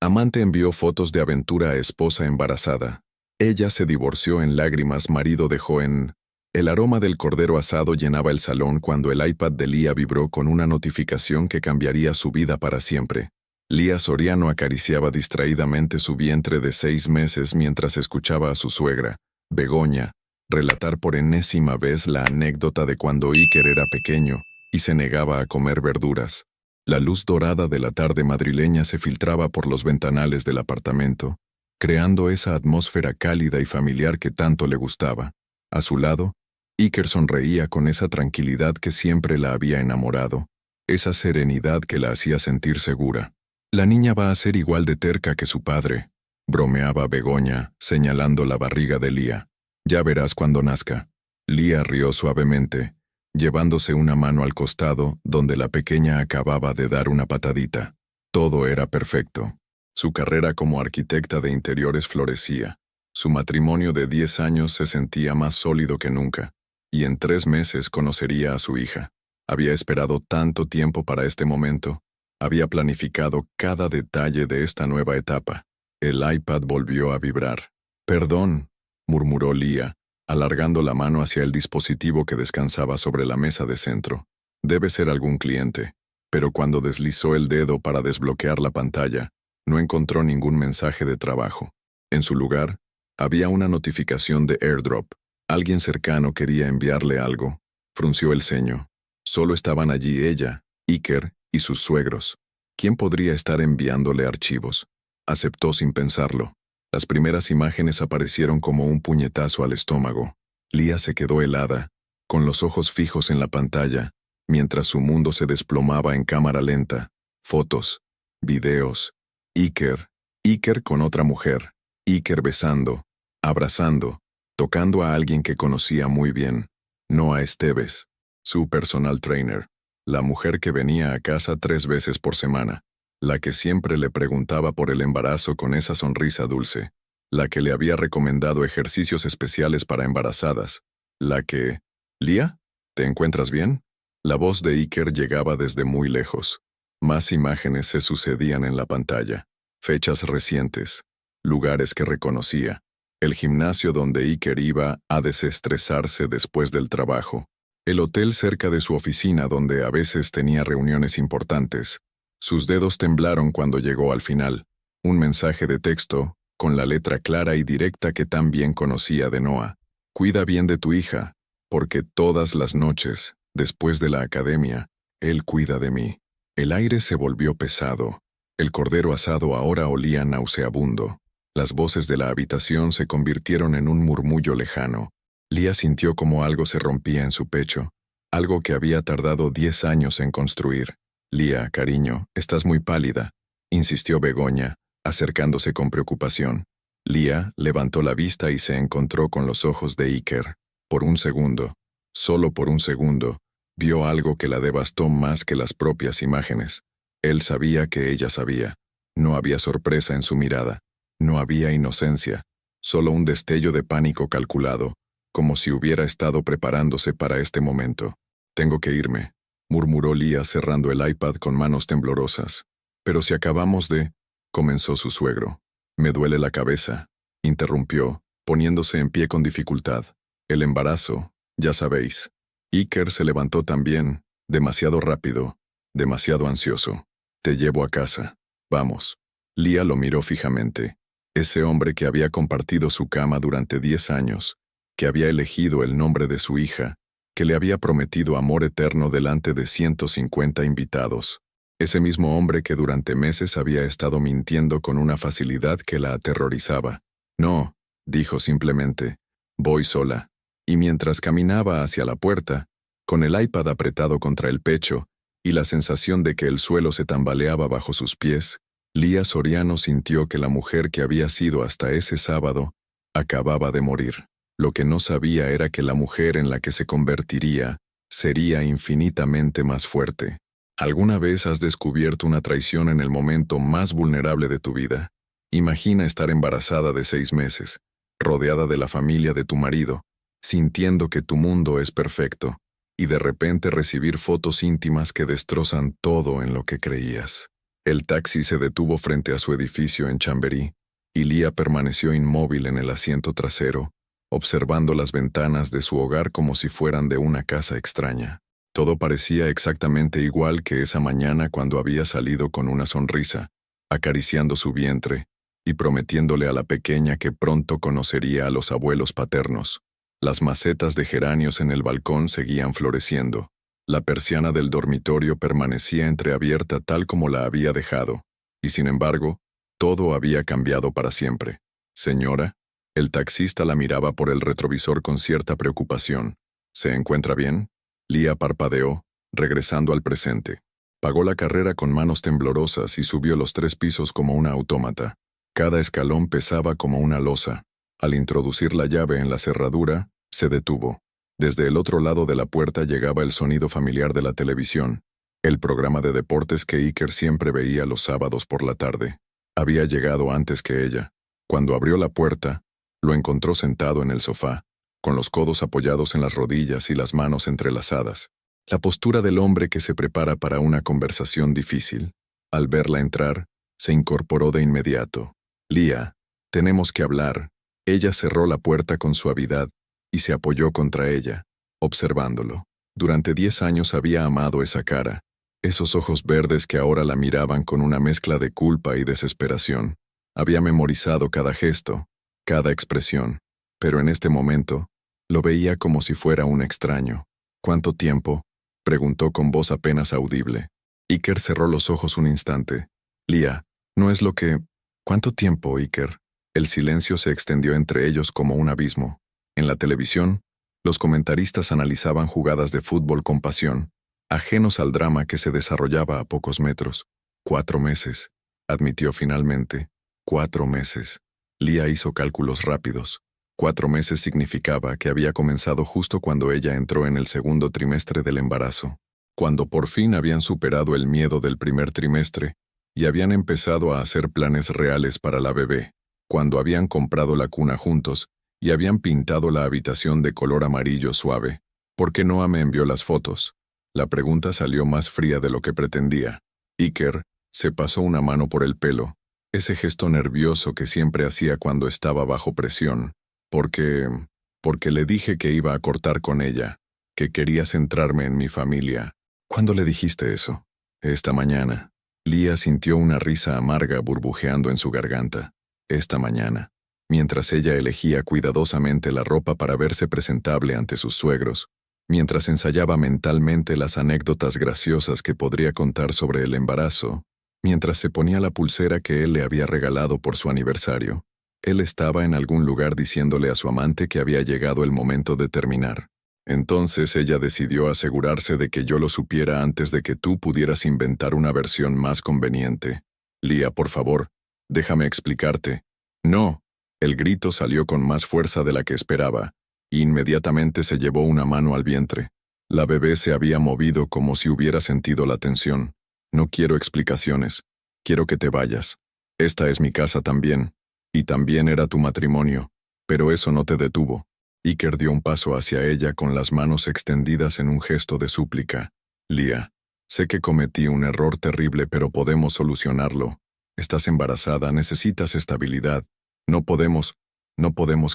Amante envió fotos de aventura a esposa embarazada. Ella se divorció en lágrimas, marido dejó en... El aroma del cordero asado llenaba el salón cuando el iPad de Lía vibró con una notificación que cambiaría su vida para siempre. Lía Soriano acariciaba distraídamente su vientre de 6 meses mientras escuchaba a su suegra, Begoña, relatar por enésima vez la anécdota de cuando Iker era pequeño y se negaba a comer verduras. La luz dorada de la tarde madrileña se filtraba por los ventanales del apartamento, creando esa atmósfera cálida y familiar que tanto le gustaba. A su lado, Iker sonreía con esa tranquilidad que siempre la había enamorado, esa serenidad que la hacía sentir segura. La niña va a ser igual de terca que su padre, bromeaba Begoña, señalando la barriga de Lía. Ya verás cuando nazca. Lía rió suavemente, llevándose una mano al costado donde la pequeña acababa de dar una patadita. Todo era perfecto. Su carrera como arquitecta de interiores florecía. Su matrimonio de 10 años se sentía más sólido que nunca, y en 3 meses conocería a su hija. Había esperado tanto tiempo para este momento. Había planificado cada detalle de esta nueva etapa. El iPad volvió a vibrar. «Perdón», murmuró Lía, alargando la mano hacia el dispositivo que descansaba sobre la mesa de centro. «Debe ser algún cliente». Pero cuando deslizó el dedo para desbloquear la pantalla, no encontró ningún mensaje de trabajo. En su lugar, había una notificación de AirDrop. Alguien cercano quería enviarle algo. Frunció el ceño. Solo estaban allí ella, Iker y sus suegros. ¿Quién podría estar enviándole archivos? Aceptó sin pensarlo. Las primeras imágenes aparecieron como un puñetazo al estómago. Lía se quedó helada, con los ojos fijos en la pantalla, mientras su mundo se desplomaba en cámara lenta. Fotos, videos, Iker con otra mujer, Iker besando, abrazando, tocando a alguien que conocía muy bien, Noa Esteves, su personal trainer, la mujer que venía a casa 3 veces por semana, la que siempre le preguntaba por el embarazo con esa sonrisa dulce, la que le había recomendado ejercicios especiales para embarazadas, la que... «¿Lía? ¿Te encuentras bien?» La voz de Iker llegaba desde muy lejos. Más imágenes se sucedían en la pantalla, fechas recientes, lugares que reconocía, el gimnasio donde Iker iba a desestresarse después del trabajo, el hotel cerca de su oficina donde a veces tenía reuniones importantes. Sus dedos temblaron cuando llegó al final, un mensaje de texto, con la letra clara y directa que tan bien conocía de Noa. «Cuida bien de tu hija, porque todas las noches, después de la academia, él cuida de mí». El aire se volvió pesado. El cordero asado ahora olía nauseabundo. Las voces de la habitación se convirtieron en un murmullo lejano. Lía sintió como algo se rompía en su pecho, algo que había tardado 10 años en construir. «Lía, cariño, estás muy pálida», insistió Begoña, acercándose con preocupación. Lía levantó la vista y se encontró con los ojos de Iker. Por un segundo, solo por un segundo, vio algo que la devastó más que las propias imágenes. Él sabía que ella sabía. No había sorpresa en su mirada. No había inocencia. Solo un destello de pánico calculado, como si hubiera estado preparándose para este momento. «Tengo que irme», murmuró Lía cerrando el iPad con manos temblorosas. «Pero si acabamos de...» comenzó su suegro. «Me duele la cabeza», interrumpió, poniéndose en pie con dificultad. «El embarazo, ya sabéis». Iker se levantó también, demasiado rápido, demasiado ansioso. «Te llevo a casa. Vamos». Lía lo miró fijamente. Ese hombre que había compartido su cama durante 10 años, que había elegido el nombre de su hija, que le había prometido amor eterno delante de 150 invitados. Ese mismo hombre que durante meses había estado mintiendo con una facilidad que la aterrorizaba. «No», dijo simplemente, «voy sola». Y mientras caminaba hacia la puerta, con el iPad apretado contra el pecho y la sensación de que el suelo se tambaleaba bajo sus pies, Lía Soriano sintió que la mujer que había sido hasta ese sábado acababa de morir. Lo que no sabía era que la mujer en la que se convertiría sería infinitamente más fuerte. ¿Alguna vez has descubierto una traición en el momento más vulnerable de tu vida? Imagina estar embarazada de 6 meses, rodeada de la familia de tu marido, sintiendo que tu mundo es perfecto, y de repente recibir fotos íntimas que destrozan todo en lo que creías. El taxi se detuvo frente a su edificio en Chamberí, y Leah permaneció inmóvil en el asiento trasero, observando las ventanas de su hogar como si fueran de una casa extraña. Todo parecía exactamente igual que esa mañana cuando había salido con una sonrisa, acariciando su vientre y prometiéndole a la pequeña que pronto conocería a los abuelos paternos. Las macetas de geranios en el balcón seguían floreciendo. La persiana del dormitorio permanecía entreabierta tal como la había dejado, y sin embargo, todo había cambiado para siempre. Señora, el taxista la miraba por el retrovisor con cierta preocupación. ¿Se encuentra bien? Leah parpadeó, regresando al presente. Pagó la carrera con manos temblorosas y subió los 3 pisos como una autómata. Cada escalón pesaba como una losa. Al introducir la llave en la cerradura, se detuvo. Desde el otro lado de la puerta llegaba el sonido familiar de la televisión, el programa de deportes que Iker siempre veía los sábados por la tarde. Había llegado antes que ella. Cuando abrió la puerta, lo encontró sentado en el sofá, con los codos apoyados en las rodillas y las manos entrelazadas. La postura del hombre que se prepara para una conversación difícil. Al verla entrar, se incorporó de inmediato. Leah, tenemos que hablar. Ella cerró la puerta con suavidad y se apoyó contra ella, observándolo. Durante 10 años había amado esa cara, esos ojos verdes que ahora la miraban con una mezcla de culpa y desesperación. Había memorizado cada gesto, cada expresión, pero en este momento, lo veía como si fuera un extraño. ¿Cuánto tiempo?, preguntó con voz apenas audible. Iker cerró los ojos un instante. Leah, no es lo que... ¿Cuánto tiempo, Iker? El silencio se extendió entre ellos como un abismo. En la televisión, los comentaristas analizaban jugadas de fútbol con pasión, ajenos al drama que se desarrollaba a pocos metros. 4 meses, admitió finalmente. 4 meses. Leah hizo cálculos rápidos. 4 meses significaba que había comenzado justo cuando ella entró en el segundo trimestre del embarazo, cuando por fin habían superado el miedo del primer trimestre y habían empezado a hacer planes reales para la bebé, cuando habían comprado la cuna juntos y habían pintado la habitación de color amarillo suave. ¿Por qué Noah me envió las fotos? La pregunta salió más fría de lo que pretendía. Iker se pasó una mano por el pelo, ese gesto nervioso que siempre hacía cuando estaba bajo presión. Porque le dije que iba a cortar con ella, que quería centrarme en mi familia. ¿Cuándo le dijiste eso? Esta mañana. Leah sintió una risa amarga burbujeando en su garganta. Esta mañana, mientras ella elegía cuidadosamente la ropa para verse presentable ante sus suegros, mientras ensayaba mentalmente las anécdotas graciosas que podría contar sobre el embarazo, mientras se ponía la pulsera que él le había regalado por su aniversario, él estaba en algún lugar diciéndole a su amante que había llegado el momento de terminar. Entonces ella decidió asegurarse de que yo lo supiera antes de que tú pudieras inventar una versión más conveniente. Leah, por favor, déjame explicarte. No. El grito salió con más fuerza de la que esperaba, y inmediatamente se llevó una mano al vientre. La bebé se había movido como si hubiera sentido la tensión. No quiero explicaciones. Quiero que te vayas. Esta es mi casa también. Y también era tu matrimonio. Pero eso no te detuvo. Iker dio un paso hacia ella con las manos extendidas en un gesto de súplica. Leah, sé que cometí un error terrible, pero podemos solucionarlo. Estás embarazada, necesitas estabilidad. ¿No podemos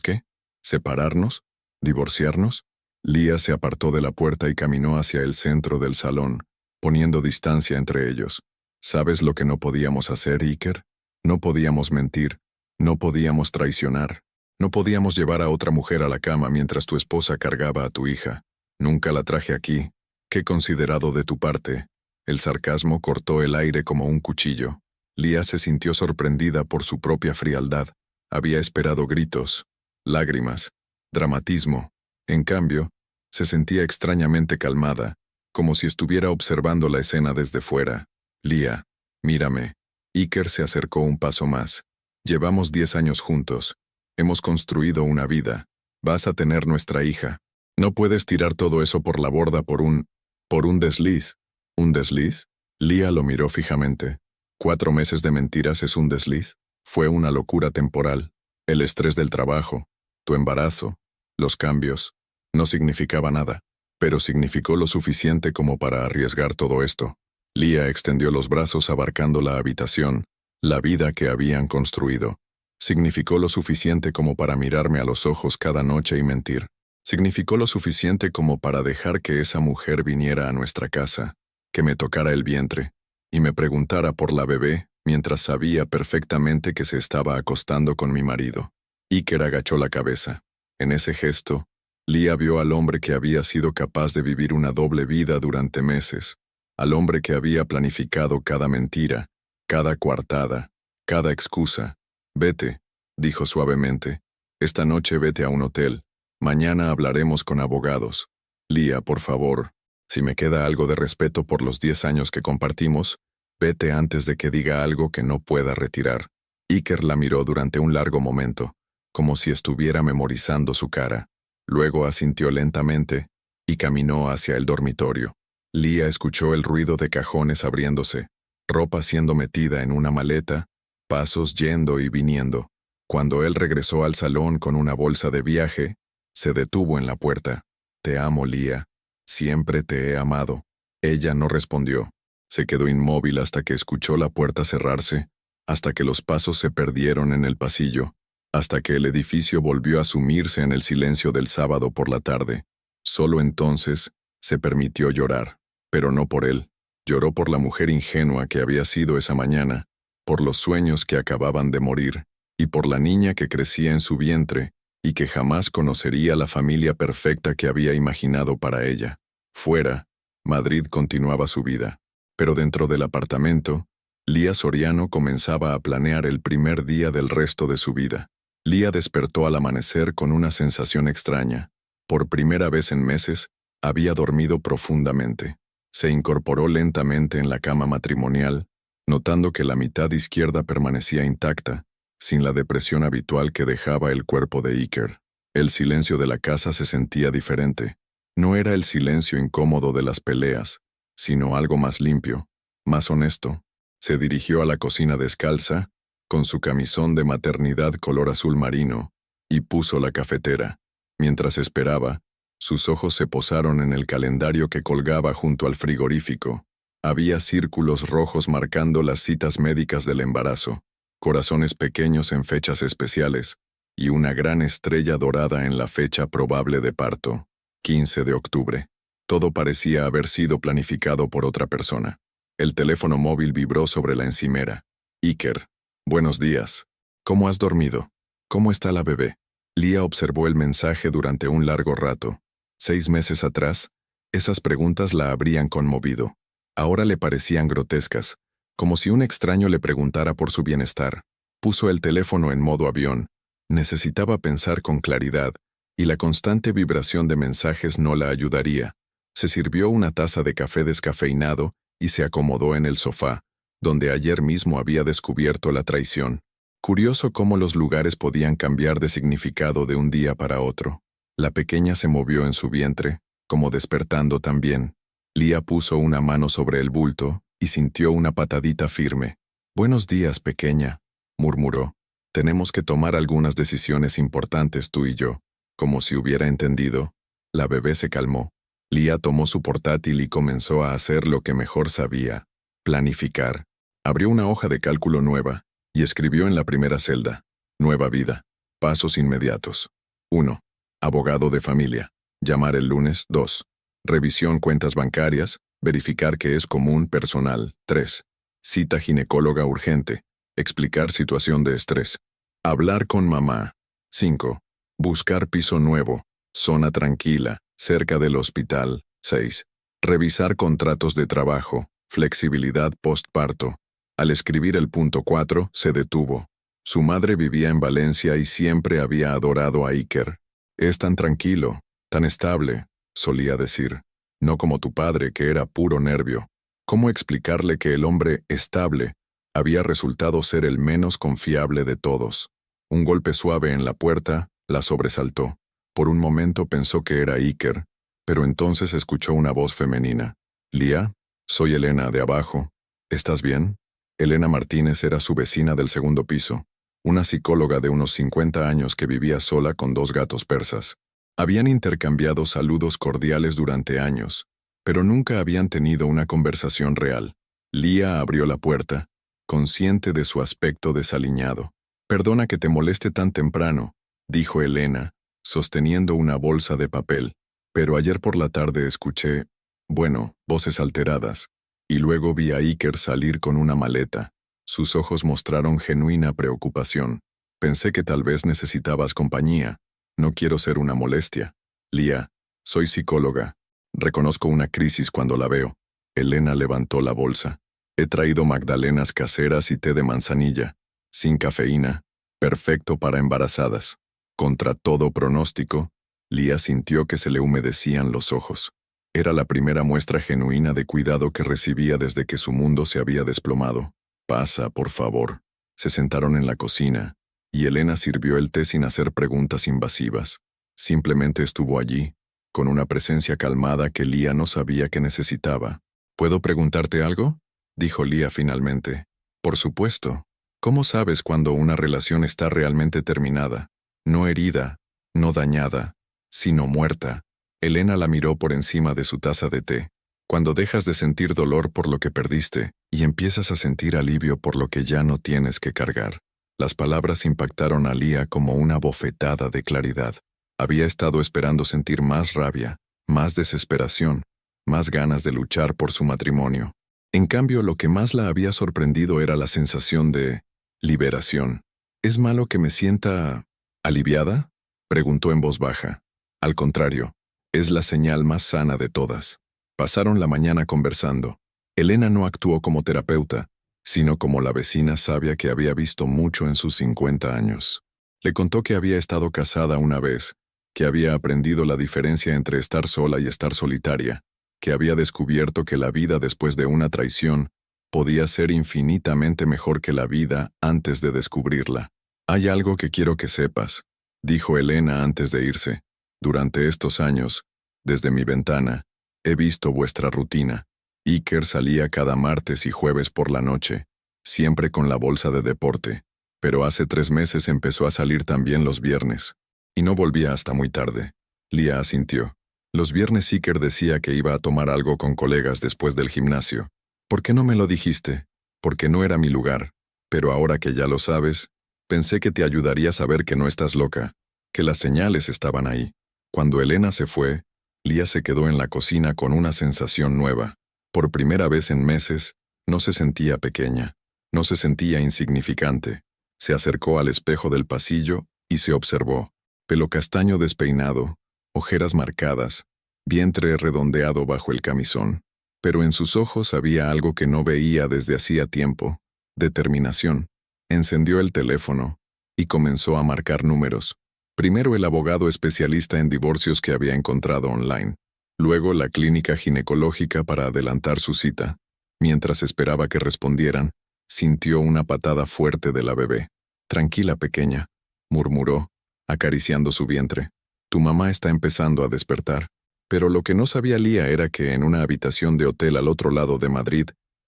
qué? ¿Separarnos? ¿Divorciarnos? Leah se apartó de la puerta y caminó hacia el centro del salón, poniendo distancia entre ellos. ¿Sabes lo que no podíamos hacer, Iker? No podíamos mentir, no podíamos traicionar, no podíamos llevar a otra mujer a la cama mientras tu esposa cargaba a tu hija. Nunca la traje aquí. Qué considerado de tu parte. El sarcasmo cortó el aire como un cuchillo. Leah se sintió sorprendida por su propia frialdad. Había esperado gritos, lágrimas, dramatismo. En cambio, se sentía extrañamente calmada, como si estuviera observando la escena desde fuera. Leah, mírame. Iker se acercó un paso más. Llevamos 10 años juntos. Hemos construido una vida. Vas a tener nuestra hija. No puedes tirar todo eso por la borda por un desliz. ¿Un desliz? Leah lo miró fijamente. 4 meses de mentiras es un desliz. Fue una locura temporal. El estrés del trabajo, tu embarazo, los cambios. No significaba nada, pero significó lo suficiente como para arriesgar todo esto. Lía extendió los brazos abarcando la habitación, la vida que habían construido. Significó lo suficiente como para mirarme a los ojos cada noche y mentir. Significó lo suficiente como para dejar que esa mujer viniera a nuestra casa, que me tocara el vientre, y me preguntara por la bebé, mientras sabía perfectamente que se estaba acostando con mi marido. Iker agachó la cabeza. En ese gesto, Lía vio al hombre que había sido capaz de vivir una doble vida durante meses, al hombre que había planificado cada mentira, cada coartada, cada excusa. Vete, dijo suavemente. Esta noche vete a un hotel. Mañana hablaremos con abogados. Lía, por favor, si me queda algo de respeto por los 10 años que compartimos, vete antes de que diga algo que no pueda retirar. Iker la miró durante un largo momento, como si estuviera memorizando su cara. Luego asintió lentamente y caminó hacia el dormitorio. Lía escuchó el ruido de cajones abriéndose, ropa siendo metida en una maleta, pasos yendo y viniendo. Cuando él regresó al salón con una bolsa de viaje, se detuvo en la puerta. Te amo, Lía. Siempre te he amado. Ella no respondió. Se quedó inmóvil hasta que escuchó la puerta cerrarse, hasta que los pasos se perdieron en el pasillo, hasta que el edificio volvió a sumirse en el silencio del sábado por la tarde. Solo entonces se permitió llorar, pero no por él. Lloró por la mujer ingenua que había sido esa mañana, por los sueños que acababan de morir, y por la niña que crecía en su vientre y que jamás conocería la familia perfecta que había imaginado para ella. Fuera, Madrid continuaba su vida, pero dentro del apartamento, Lía Soriano comenzaba a planear el primer día del resto de su vida. Lía despertó al amanecer con una sensación extraña. Por primera vez en meses, había dormido profundamente. Se incorporó lentamente en la cama matrimonial, notando que la mitad izquierda permanecía intacta, sin la depresión habitual que dejaba el cuerpo de Iker. El silencio de la casa se sentía diferente. No era el silencio incómodo de las peleas, sino algo más limpio, más honesto. Se dirigió a la cocina descalza, con su camisón de maternidad color azul marino, y puso la cafetera. Mientras esperaba, sus ojos se posaron en el calendario que colgaba junto al frigorífico. Había círculos rojos marcando las citas médicas del embarazo, corazones pequeños en fechas especiales, y una gran estrella dorada en la fecha probable de parto, 15 de octubre. Todo parecía haber sido planificado por otra persona. El teléfono móvil vibró sobre la encimera. Iker. Buenos días. ¿Cómo has dormido? ¿Cómo está la bebé? Lía observó el mensaje durante un largo rato. 6 meses atrás, esas preguntas la habrían conmovido. Ahora le parecían grotescas, como si un extraño le preguntara por su bienestar. Puso el teléfono en modo avión. Necesitaba pensar con claridad, y la constante vibración de mensajes no la ayudaría. Se sirvió una taza de café descafeinado y se acomodó en el sofá, donde ayer mismo había descubierto la traición. Curioso cómo los lugares podían cambiar de significado de un día para otro. La pequeña se movió en su vientre, como despertando también. Lía puso una mano sobre el bulto y sintió una patadita firme. «Buenos días, pequeña», murmuró. «Tenemos que tomar algunas decisiones importantes tú y yo». Como si hubiera entendido, la bebé se calmó. Lía tomó su portátil y comenzó a hacer lo que mejor sabía: planificar. Abrió una hoja de cálculo nueva y escribió en la primera celda: Nueva vida. Pasos inmediatos. 1. Abogado de familia. Llamar el lunes. 2. Revisión cuentas bancarias. Verificar que es común personal. 3. Cita ginecóloga urgente. Explicar situación de estrés. Hablar con mamá. 5. Buscar piso nuevo. Zona tranquila, cerca del hospital. 6. Revisar contratos de trabajo. Flexibilidad postparto. Al escribir el punto 4, se detuvo. Su madre vivía en Valencia y siempre había adorado a Iker. «Es tan tranquilo, tan estable», solía decir. «No como tu padre, que era puro nervio». ¿Cómo explicarle que el hombre estable había resultado ser el menos confiable de todos? Un golpe suave en la puerta la sobresaltó. Por un momento pensó que era Iker, pero entonces escuchó una voz femenina. «Lía, soy Elena, de abajo. ¿Estás bien?» Elena Martínez era su vecina del segundo piso, una psicóloga de unos 50 años que vivía sola con 2 gatos persas. Habían intercambiado saludos cordiales durante años, pero nunca habían tenido una conversación real. Lía abrió la puerta, consciente de su aspecto desaliñado. «Perdona que te moleste tan temprano», dijo Elena, sosteniendo una bolsa de papel. «Pero ayer por la tarde escuché, bueno, voces alteradas, y luego vi a Iker salir con una maleta». Sus ojos mostraron genuina preocupación. «Pensé que tal vez necesitabas compañía. No quiero ser una molestia. Lía, soy psicóloga. Reconozco una crisis cuando la veo». Elena levantó la bolsa. «He traído magdalenas caseras y té de manzanilla, sin cafeína, perfecto para embarazadas». Contra todo pronóstico, Lía sintió que se le humedecían los ojos. Era la primera muestra genuina de cuidado que recibía desde que su mundo se había desplomado. «Pasa, por favor». Se sentaron en la cocina, y Elena sirvió el té sin hacer preguntas invasivas. Simplemente estuvo allí, con una presencia calmada que Lía no sabía que necesitaba. «¿Puedo preguntarte algo?», dijo Lía finalmente. «Por supuesto. ¿Cómo sabes cuando una relación está realmente terminada? No herida, no dañada, sino muerta». Elena la miró por encima de su taza de té. «Cuando dejas de sentir dolor por lo que perdiste y empiezas a sentir alivio por lo que ya no tienes que cargar». Las palabras impactaron a Lía como una bofetada de claridad. Había estado esperando sentir más rabia, más desesperación, más ganas de luchar por su matrimonio. En cambio, lo que más la había sorprendido era la sensación de liberación. «¿Es malo que me sienta aliviada?», preguntó en voz baja. «Al contrario, es la señal más sana de todas». Pasaron la mañana conversando. Elena no actuó como terapeuta, sino como la vecina sabia que había visto mucho en sus 50 años. Le contó que había estado casada una vez, que había aprendido la diferencia entre estar sola y estar solitaria, que había descubierto que la vida después de una traición podía ser infinitamente mejor que la vida antes de descubrirla. «Hay algo que quiero que sepas», dijo Elena antes de irse. «Durante estos años, desde mi ventana, he visto vuestra rutina. Iker salía cada martes y jueves por la noche, siempre con la bolsa de deporte, pero hace 3 meses empezó a salir también los viernes, y no volvía hasta muy tarde». Lía asintió. «Los viernes Iker decía que iba a tomar algo con colegas después del gimnasio. ¿Por qué no me lo dijiste?». «Porque no era mi lugar, pero ahora que ya lo sabes, pensé que te ayudaría a saber que no estás loca, que las señales estaban ahí». Cuando Elena se fue, Lía se quedó en la cocina con una sensación nueva. Por primera vez en meses, no se sentía pequeña, no se sentía insignificante. Se acercó al espejo del pasillo y se observó. Pelo castaño despeinado, ojeras marcadas, vientre redondeado bajo el camisón. Pero en sus ojos había algo que no veía desde hacía tiempo: determinación. Encendió el teléfono y comenzó a marcar números. Primero el abogado especialista en divorcios que había encontrado online. Luego la clínica ginecológica para adelantar su cita. Mientras esperaba que respondieran, sintió una patada fuerte de la bebé. «Tranquila, pequeña», murmuró, acariciando su vientre. «Tu mamá está empezando a despertar». Pero lo que no sabía Lía era que en una habitación de hotel al otro lado de Madrid,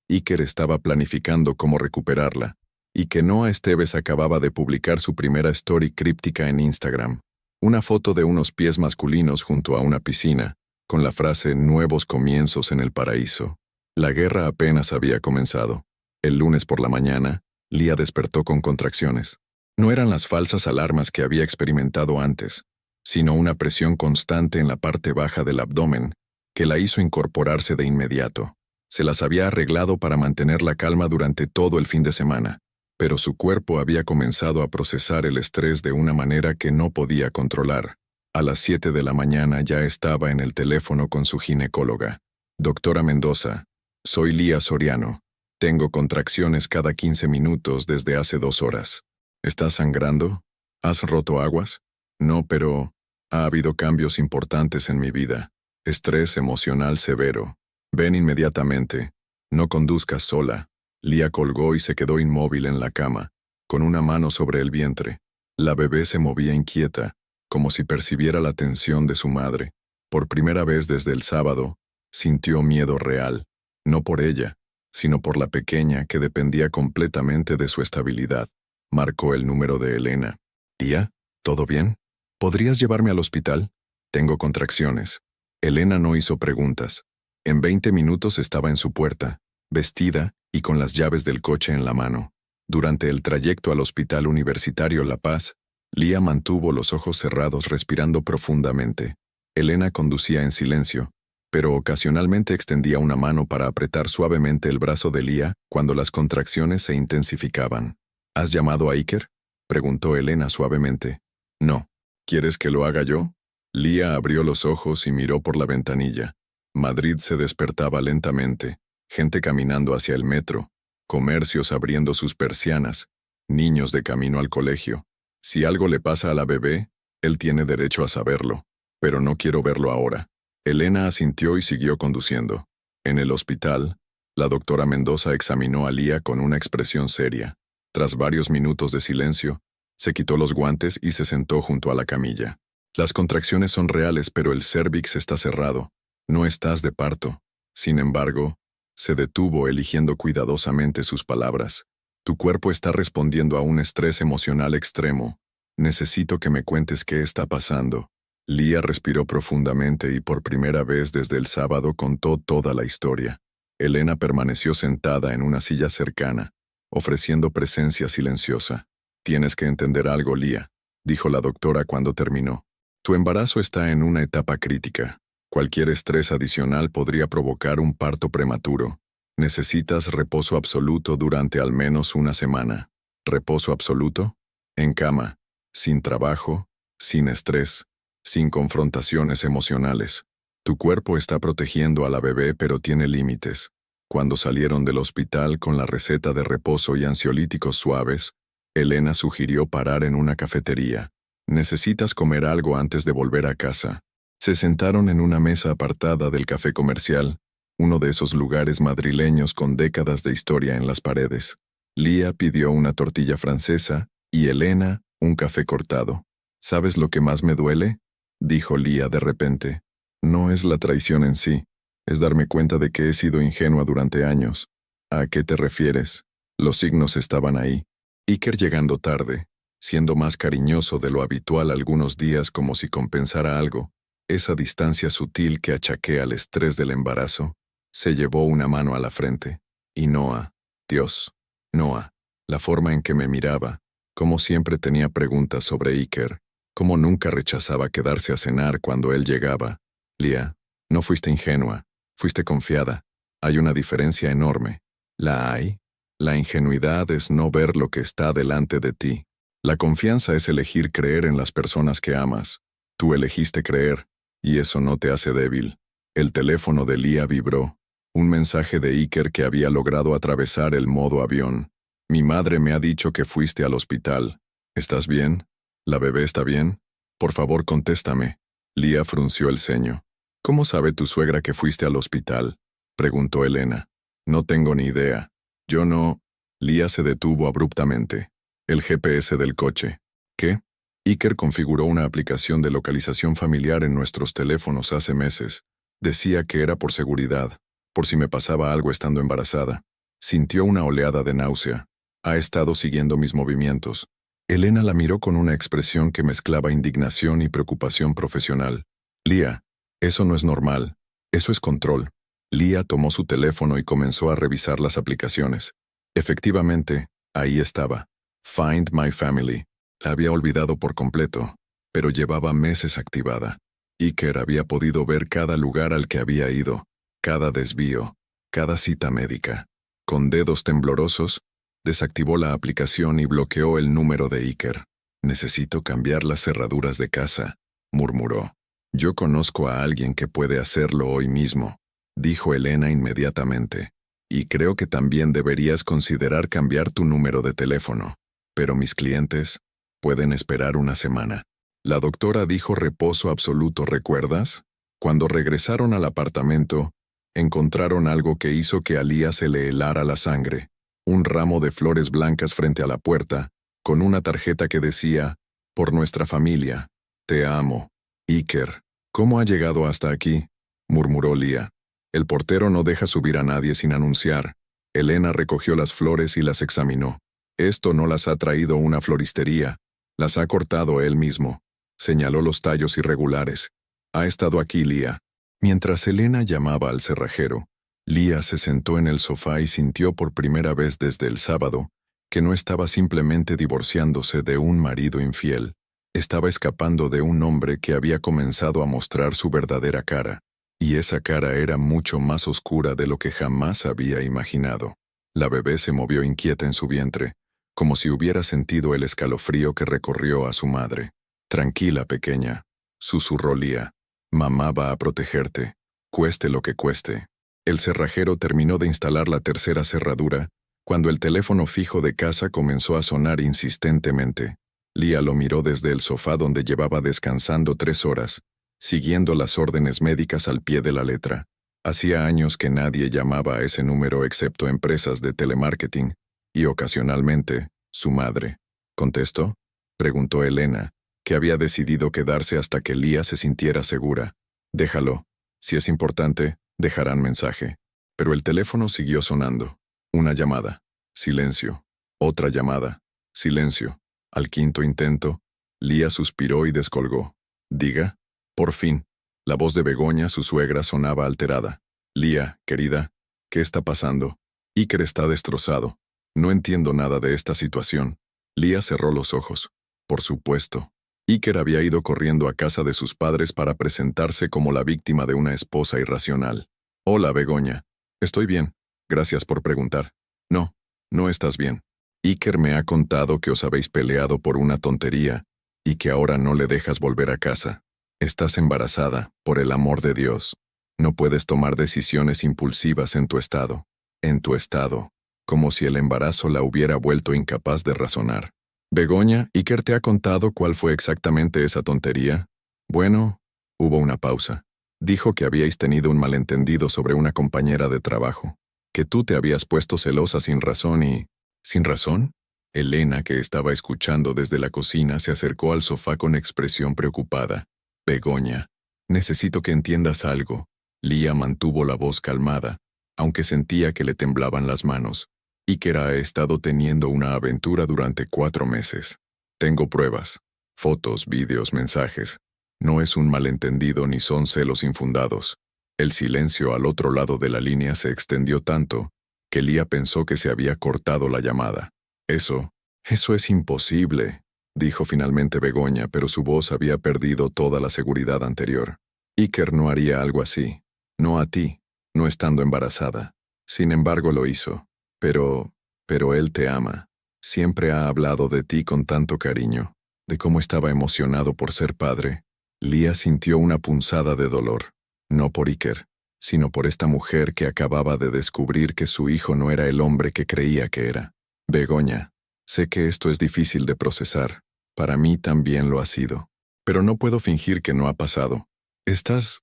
Iker estaba planificando cómo recuperarla, y que Noa Esteves acababa de publicar su primera story críptica en Instagram. Una foto de unos pies masculinos junto a una piscina, con la frase «Nuevos comienzos en el paraíso». La guerra apenas había comenzado. El lunes por la mañana, Lía despertó con contracciones. No eran las falsas alarmas que había experimentado antes, sino una presión constante en la parte baja del abdomen, que la hizo incorporarse de inmediato. Se las había arreglado para mantener la calma durante todo el fin de semana, pero su cuerpo había comenzado a procesar el estrés de una manera que no podía controlar. A las 7 de la mañana ya estaba en el teléfono con su ginecóloga. «Doctora Mendoza, soy Lía Soriano. Tengo contracciones cada 15 minutos desde hace 2 horas. ¿Estás sangrando? ¿Has roto aguas?». «No, pero ha habido cambios importantes en mi vida. Estrés emocional severo. Ven inmediatamente. No conduzcas sola». Lía colgó y se quedó inmóvil en la cama, con una mano sobre el vientre. La bebé se movía inquieta, como si percibiera la tensión de su madre. Por primera vez desde el sábado, sintió miedo real, no por ella, sino por la pequeña que dependía completamente de su estabilidad. Marcó el número de Elena. «Lía, ¿todo bien? ¿Podrías llevarme al hospital? Tengo contracciones». Elena no hizo preguntas. En 20 minutos estaba en su puerta. vestida y con las llaves del coche en la mano. Durante el trayecto al Hospital Universitario La Paz, Lía mantuvo los ojos cerrados respirando profundamente. Elena conducía en silencio, pero ocasionalmente extendía una mano para apretar suavemente el brazo de Lía cuando las contracciones se intensificaban. ¿Has llamado a Iker?, preguntó Elena suavemente. No. ¿Quieres que lo haga yo? Lía abrió los ojos y miró por la ventanilla. Madrid se despertaba lentamente, gente caminando hacia el metro, comercios abriendo sus persianas, niños de camino al colegio. Si algo le pasa a la bebé, él tiene derecho a saberlo, pero no quiero verlo ahora. Elena asintió y siguió conduciendo. En el hospital, la doctora Mendoza examinó a Lía con una expresión seria. Tras varios minutos de silencio, se quitó los guantes y se sentó junto a la camilla. Las contracciones son reales, pero el cérvix está cerrado. No estás de parto. Sin embargo, se detuvo eligiendo cuidadosamente sus palabras. Tu cuerpo está respondiendo a un estrés emocional extremo. Necesito que me cuentes qué está pasando. Lía respiró profundamente y por primera vez desde el sábado contó toda la historia. Elena permaneció sentada en una silla cercana, ofreciendo presencia silenciosa. Tienes que entender algo, Lía, dijo la doctora cuando terminó. Tu embarazo está en una etapa crítica. Cualquier estrés adicional podría provocar un parto prematuro. Necesitas reposo absoluto durante al menos una semana. ¿Reposo absoluto? En cama, sin trabajo, sin estrés, sin confrontaciones emocionales. Tu cuerpo está protegiendo a la bebé, pero tiene límites. Cuando salieron del hospital con la receta de reposo y ansiolíticos suaves, Elena sugirió parar en una cafetería. Necesitas comer algo antes de volver a casa. Se sentaron en una mesa apartada del café comercial, uno de esos lugares madrileños con décadas de historia en las paredes. Lía pidió una tortilla francesa y Elena un café cortado. ¿Sabes lo que más me duele?, dijo Lía de repente. No es la traición en sí, es darme cuenta de que he sido ingenua durante años. ¿A qué te refieres? Los signos estaban ahí. Iker llegando tarde, siendo más cariñoso de lo habitual algunos días como si compensara algo. Esa distancia sutil que achaqué al estrés del embarazo, se llevó una mano a la frente. Y Noah, Dios, Noah, la forma en que me miraba, como siempre tenía preguntas sobre Iker, como nunca rechazaba quedarse a cenar cuando él llegaba. Lía, no fuiste ingenua, fuiste confiada. Hay una diferencia enorme. ¿La hay? La ingenuidad es no ver lo que está delante de ti. La confianza es elegir creer en las personas que amas. Tú elegiste creer, y eso no te hace débil. El teléfono de Lía vibró. Un mensaje de Iker que había logrado atravesar el modo avión. Mi madre me ha dicho que fuiste al hospital. ¿Estás bien? ¿La bebé está bien? Por favor, contéstame. Lía frunció el ceño. ¿Cómo sabe tu suegra que fuiste al hospital?, preguntó Elena. No tengo ni idea. Yo no. Lía se detuvo abruptamente. El GPS del coche. ¿Qué? Iker configuró una aplicación de localización familiar en nuestros teléfonos hace meses. Decía que era por seguridad, por si me pasaba algo estando embarazada. Sintió una oleada de náusea. Ha estado siguiendo mis movimientos. Elena la miró con una expresión que mezclaba indignación y preocupación profesional. Lía, eso no es normal. Eso es control. Lía tomó su teléfono y comenzó a revisar las aplicaciones. Efectivamente, ahí estaba. Find My Family. La había olvidado por completo, pero llevaba meses activada. Iker había podido ver cada lugar al que había ido, cada desvío, cada cita médica. Con dedos temblorosos, desactivó la aplicación y bloqueó el número de Iker. Necesito cambiar las cerraduras de casa, murmuró. Yo conozco a alguien que puede hacerlo hoy mismo, dijo Elena inmediatamente. Y creo que también deberías considerar cambiar tu número de teléfono. Pero mis clientes pueden esperar una semana. La doctora dijo reposo absoluto, ¿recuerdas? Cuando regresaron al apartamento, encontraron algo que hizo que a Lía se le helara la sangre. Un ramo de flores blancas frente a la puerta, con una tarjeta que decía, por nuestra familia, te amo. Iker, ¿cómo ha llegado hasta aquí?, murmuró Lía. El portero no deja subir a nadie sin anunciar. Elena recogió las flores y las examinó. Esto no las ha traído una floristería, las ha cortado él mismo. Señaló los tallos irregulares. Ha estado aquí, Lía. Mientras Elena llamaba al cerrajero, Lía se sentó en el sofá y sintió por primera vez desde el sábado que no estaba simplemente divorciándose de un marido infiel, estaba escapando de un hombre que había comenzado a mostrar su verdadera cara, y esa cara era mucho más oscura de lo que jamás había imaginado. La bebé se movió inquieta en su vientre, como si hubiera sentido el escalofrío que recorrió a su madre. «Tranquila, pequeña», susurró Lía. «Mamá va a protegerte, cueste lo que cueste». El cerrajero terminó de instalar la tercera cerradura cuando el teléfono fijo de casa comenzó a sonar insistentemente. Lía lo miró desde el sofá donde llevaba descansando 3 horas, siguiendo las órdenes médicas al pie de la letra. Hacía años que nadie llamaba a ese número excepto empresas de telemarketing, y ocasionalmente, su madre. ¿Contestó?, preguntó Elena, que había decidido quedarse hasta que Lía se sintiera segura. «Déjalo. Si es importante, dejarán mensaje». Pero el teléfono siguió sonando. Una llamada. Silencio. Otra llamada. Silencio. Al quinto intento, Lía suspiró y descolgó. «Diga». Por fin. La voz de Begoña, su suegra, sonaba alterada. «Lía, querida, ¿qué está pasando? Iker está destrozado. No entiendo nada de esta situación». Lía cerró los ojos. Por supuesto. Iker había ido corriendo a casa de sus padres para presentarse como la víctima de una esposa irracional. «Hola, Begoña. Estoy bien. Gracias por preguntar». «No, no estás bien. Iker me ha contado que os habéis peleado por una tontería y que ahora no le dejas volver a casa. Estás embarazada, por el amor de Dios. No puedes tomar decisiones impulsivas en tu estado. En tu estado. Como si el embarazo la hubiera vuelto incapaz de razonar». «Begoña, ¿Iker te ha contado cuál fue exactamente esa tontería?» «Bueno», hubo una pausa. «Dijo que habíais tenido un malentendido sobre una compañera de trabajo. Que tú te habías puesto celosa sin razón y...» «¿Sin razón?». Elena, que estaba escuchando desde la cocina, se acercó al sofá con expresión preocupada. «Begoña, necesito que entiendas algo». Lía mantuvo la voz calmada, aunque sentía que le temblaban las manos. «Iker ha estado teniendo una aventura durante 4 meses. Tengo pruebas. Fotos, vídeos, mensajes. No es un malentendido ni son celos infundados». El silencio al otro lado de la línea se extendió tanto que Lía pensó que se había cortado la llamada. Eso es imposible», dijo finalmente Begoña, pero su voz había perdido toda la seguridad anterior. «Iker no haría algo así. No a ti, no estando embarazada. Sin embargo lo hizo. Pero él te ama. Siempre ha hablado de ti con tanto cariño, de cómo estaba emocionado por ser padre». Lía sintió una punzada de dolor. No por Iker, sino por esta mujer que acababa de descubrir que su hijo no era el hombre que creía que era. «Begoña, sé que esto es difícil de procesar. Para mí también lo ha sido. Pero no puedo fingir que no ha pasado. ¿Estás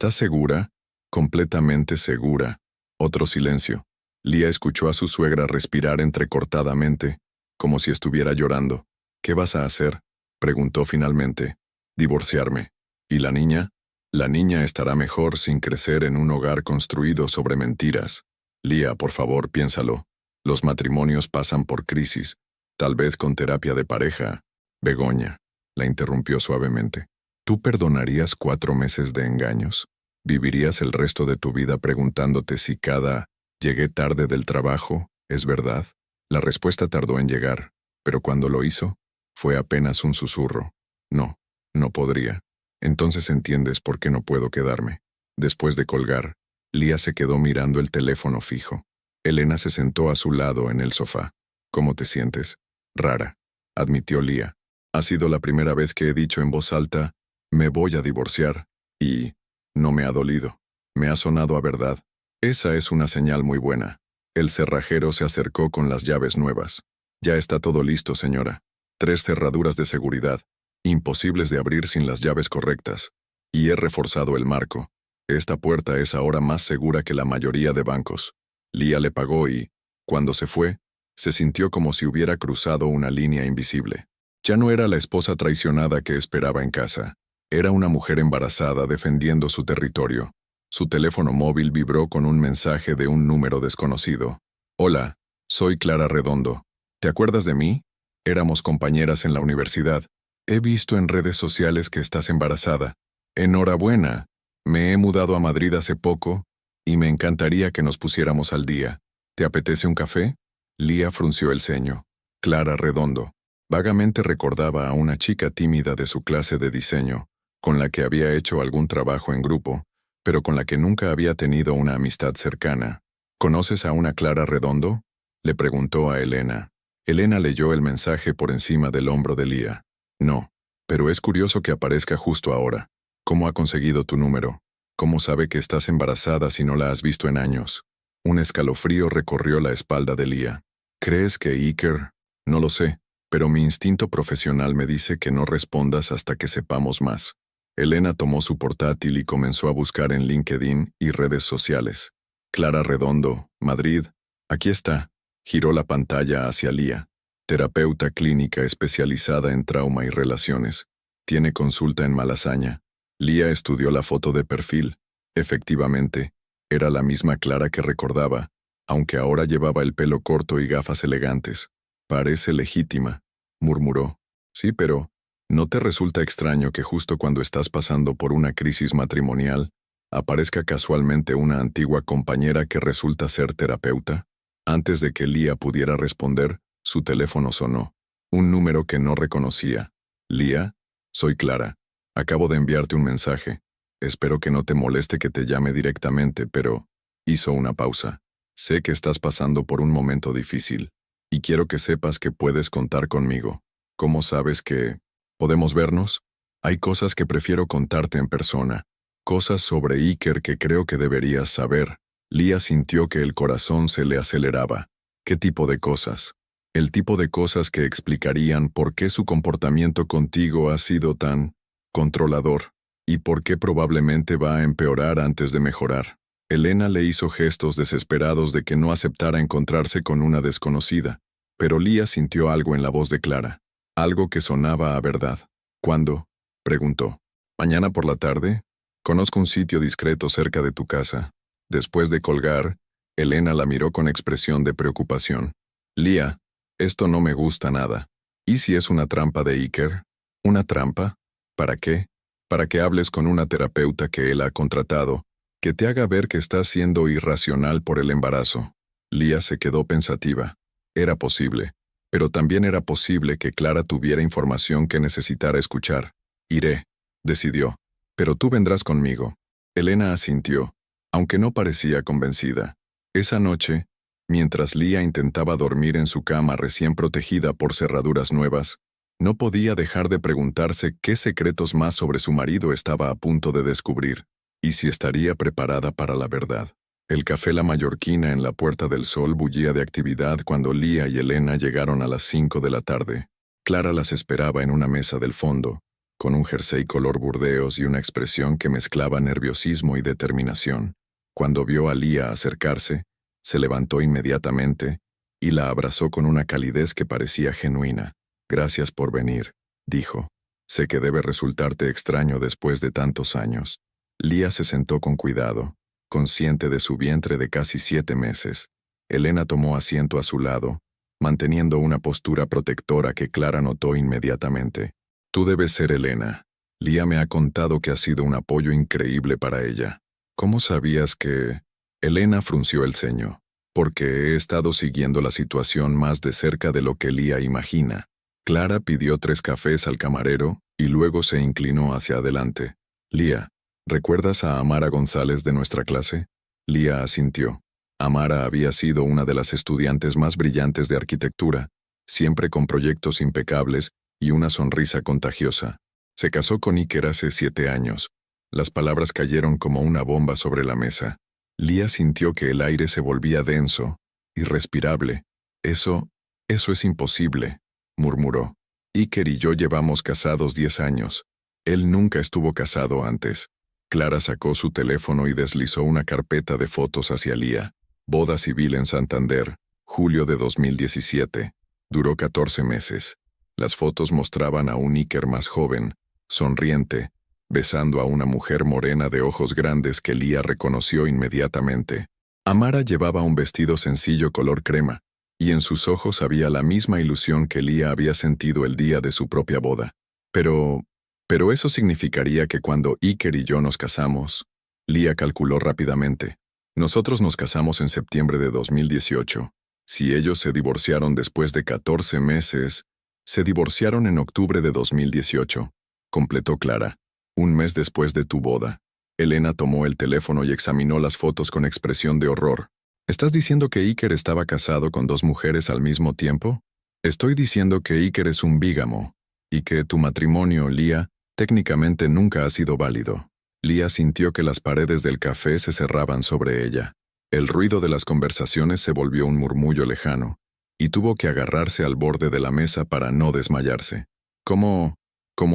segura? Completamente segura». Otro silencio. Lía escuchó a su suegra respirar entrecortadamente, como si estuviera llorando. «¿Qué vas a hacer?», preguntó finalmente. «Divorciarme». «¿Y la niña?». «La niña estará mejor sin crecer en un hogar construido sobre mentiras». «Lía, por favor, piénsalo. Los matrimonios pasan por crisis, tal vez con terapia de pareja». «Begoña», la interrumpió suavemente. «¿Tú perdonarías 4 meses de engaños? ¿Vivirías el resto de tu vida preguntándote si cada «llegué tarde del trabajo» es verdad?» La respuesta tardó en llegar, pero cuando lo hizo, fue apenas un susurro. «No, no podría». «Entonces entiendes por qué no puedo quedarme». Después de colgar, Lía se quedó mirando el teléfono fijo. Elena se sentó a su lado en el sofá. «¿Cómo te sientes?». «Rara», admitió Lía. «Ha sido la primera vez que he dicho en voz alta, me voy a divorciar, y no me ha dolido. Me ha sonado a verdad. Esa es una señal muy buena». El cerrajero se acercó con las llaves nuevas. «Ya está todo listo, señora. 3 cerraduras de seguridad, imposibles de abrir sin las llaves correctas. Y he reforzado el marco. Esta puerta es ahora más segura que la mayoría de bancos». Lía le pagó y, cuando se fue, se sintió como si hubiera cruzado una línea invisible. Ya no era la esposa traicionada que esperaba en casa. Era una mujer embarazada defendiendo su territorio. Su teléfono móvil vibró con un mensaje de un número desconocido. «Hola, soy Clara Redondo. ¿Te acuerdas de mí? Éramos compañeras en la universidad. He visto en redes sociales que estás embarazada. Enhorabuena. Me he mudado a Madrid hace poco Y me encantaría que nos pusiéramos al día. ¿Te apetece un café? Lía frunció el ceño. Clara Redondo. Vagamente recordaba a una chica tímida de su clase de diseño, con la que había hecho algún trabajo en grupo, pero con la que nunca había tenido una amistad cercana. ¿Conoces a una Clara Redondo? Le preguntó a Elena. Elena leyó el mensaje por encima del hombro de Lía. No, pero es curioso que aparezca justo ahora. ¿Cómo ha conseguido tu número? ¿Cómo sabe que estás embarazada si no la has visto en años? Un escalofrío recorrió la espalda de Lía. ¿Crees que Iker? No lo sé, pero mi instinto profesional me dice que no respondas hasta que sepamos más. Elena tomó su portátil y comenzó a buscar en LinkedIn y redes sociales. Clara Redondo, Madrid. Aquí está. Giró la pantalla hacia Lía. Terapeuta clínica especializada en trauma y relaciones. Tiene consulta en Malasaña. Lía estudió la foto de perfil. Efectivamente, era la misma Clara que recordaba, aunque ahora llevaba el pelo corto y gafas elegantes. Parece legítima, murmuró. Sí, pero ¿no te resulta extraño que justo cuando estás pasando por una crisis matrimonial, aparezca casualmente una antigua compañera que resulta ser terapeuta? Antes de que Lía pudiera responder, su teléfono sonó. Un número que no reconocía. Lía, soy Clara. Acabo de enviarte un mensaje. Espero que no te moleste que te llame directamente, pero... Hizo una pausa. Sé que estás pasando por un momento difícil, y quiero que sepas que puedes contar conmigo. ¿Cómo sabes que... ¿Podemos vernos? Hay cosas que prefiero contarte en persona. Cosas sobre Iker que creo que deberías saber. Lía sintió que el corazón se le aceleraba. ¿Qué tipo de cosas? El tipo de cosas que explicarían por qué su comportamiento contigo ha sido tan controlador, y por qué probablemente va a empeorar antes de mejorar. Elena le hizo gestos desesperados de que no aceptara encontrarse con una desconocida, pero Lía sintió algo en la voz de Clara, algo que sonaba a verdad. ¿Cuándo? Preguntó. ¿Mañana por la tarde? Conozco un sitio discreto cerca de tu casa. Después de colgar, Elena la miró con expresión de preocupación. Lía, esto no me gusta nada. ¿Y si es una trampa de Iker? ¿Una trampa? ¿Para qué? Para que hables con una terapeuta que él ha contratado, que te haga ver que estás siendo irracional por el embarazo. Lía se quedó pensativa. Era posible, pero también era posible que Clara tuviera información que necesitara escuchar. Iré, decidió, pero tú vendrás conmigo. Elena asintió, aunque no parecía convencida. Esa noche, mientras Lía intentaba dormir en su cama recién protegida por cerraduras nuevas, no podía dejar de preguntarse qué secretos más sobre su marido estaba a punto de descubrir, y si estaría preparada para la verdad. El café La Mallorquina en la Puerta del Sol bullía de actividad cuando Lía y Elena llegaron a las 5 de la tarde. Clara las esperaba en una mesa del fondo, con un jersey color burdeos y una expresión que mezclaba nerviosismo y determinación. Cuando vio a Lía acercarse, se levantó inmediatamente y la abrazó con una calidez que parecía genuina. Gracias por venir, dijo. Sé que debe resultarte extraño después de tantos años. Lía se sentó con cuidado, consciente de su vientre de casi 7 meses. Elena tomó asiento a su lado, manteniendo una postura protectora que Clara notó inmediatamente. Tú debes ser Elena. Lía me ha contado que has sido un apoyo increíble para ella. ¿Cómo sabías que...? Elena frunció el ceño. Porque he estado siguiendo la situación más de cerca de lo que Lía imagina. Clara pidió 3 cafés al camarero y luego se inclinó hacia adelante. Lía, ¿recuerdas a Amara González de nuestra clase? Lía asintió. Amara había sido una de las estudiantes más brillantes de arquitectura, siempre con proyectos impecables y una sonrisa contagiosa. Se casó con Iker hace 7 años. Las palabras cayeron como una bomba sobre la mesa. Lía sintió que el aire se volvía denso, irrespirable. Eso es imposible, murmuró. Iker y yo llevamos casados 10 años. Él nunca estuvo casado antes. Clara sacó su teléfono y deslizó una carpeta de fotos hacia Lía. Boda civil en Santander, julio de 2017. Duró 14 meses. Las fotos mostraban a un Iker más joven, sonriente, besando a una mujer morena de ojos grandes que Lía reconoció inmediatamente. Amara llevaba un vestido sencillo color crema, y en sus ojos había la misma ilusión que Lía había sentido el día de su propia boda. Pero eso significaría que cuando Iker y yo nos casamos, Lía calculó rápidamente. Nosotros nos casamos en septiembre de 2018. Si ellos se divorciaron después de 14 meses, se divorciaron en octubre de 2018, completó Clara, un mes después de tu boda. Elena tomó el teléfono y examinó las fotos con expresión de horror. ¿Estás diciendo que Iker estaba casado con 2 mujeres al mismo tiempo? Estoy diciendo que Iker es un bígamo, y que tu matrimonio, Lia, técnicamente nunca ha sido válido. Lia sintió que las paredes del café se cerraban sobre ella. El ruido de las conversaciones se volvió un murmullo lejano, y tuvo que agarrarse al borde de la mesa para no desmayarse. ¿Cómo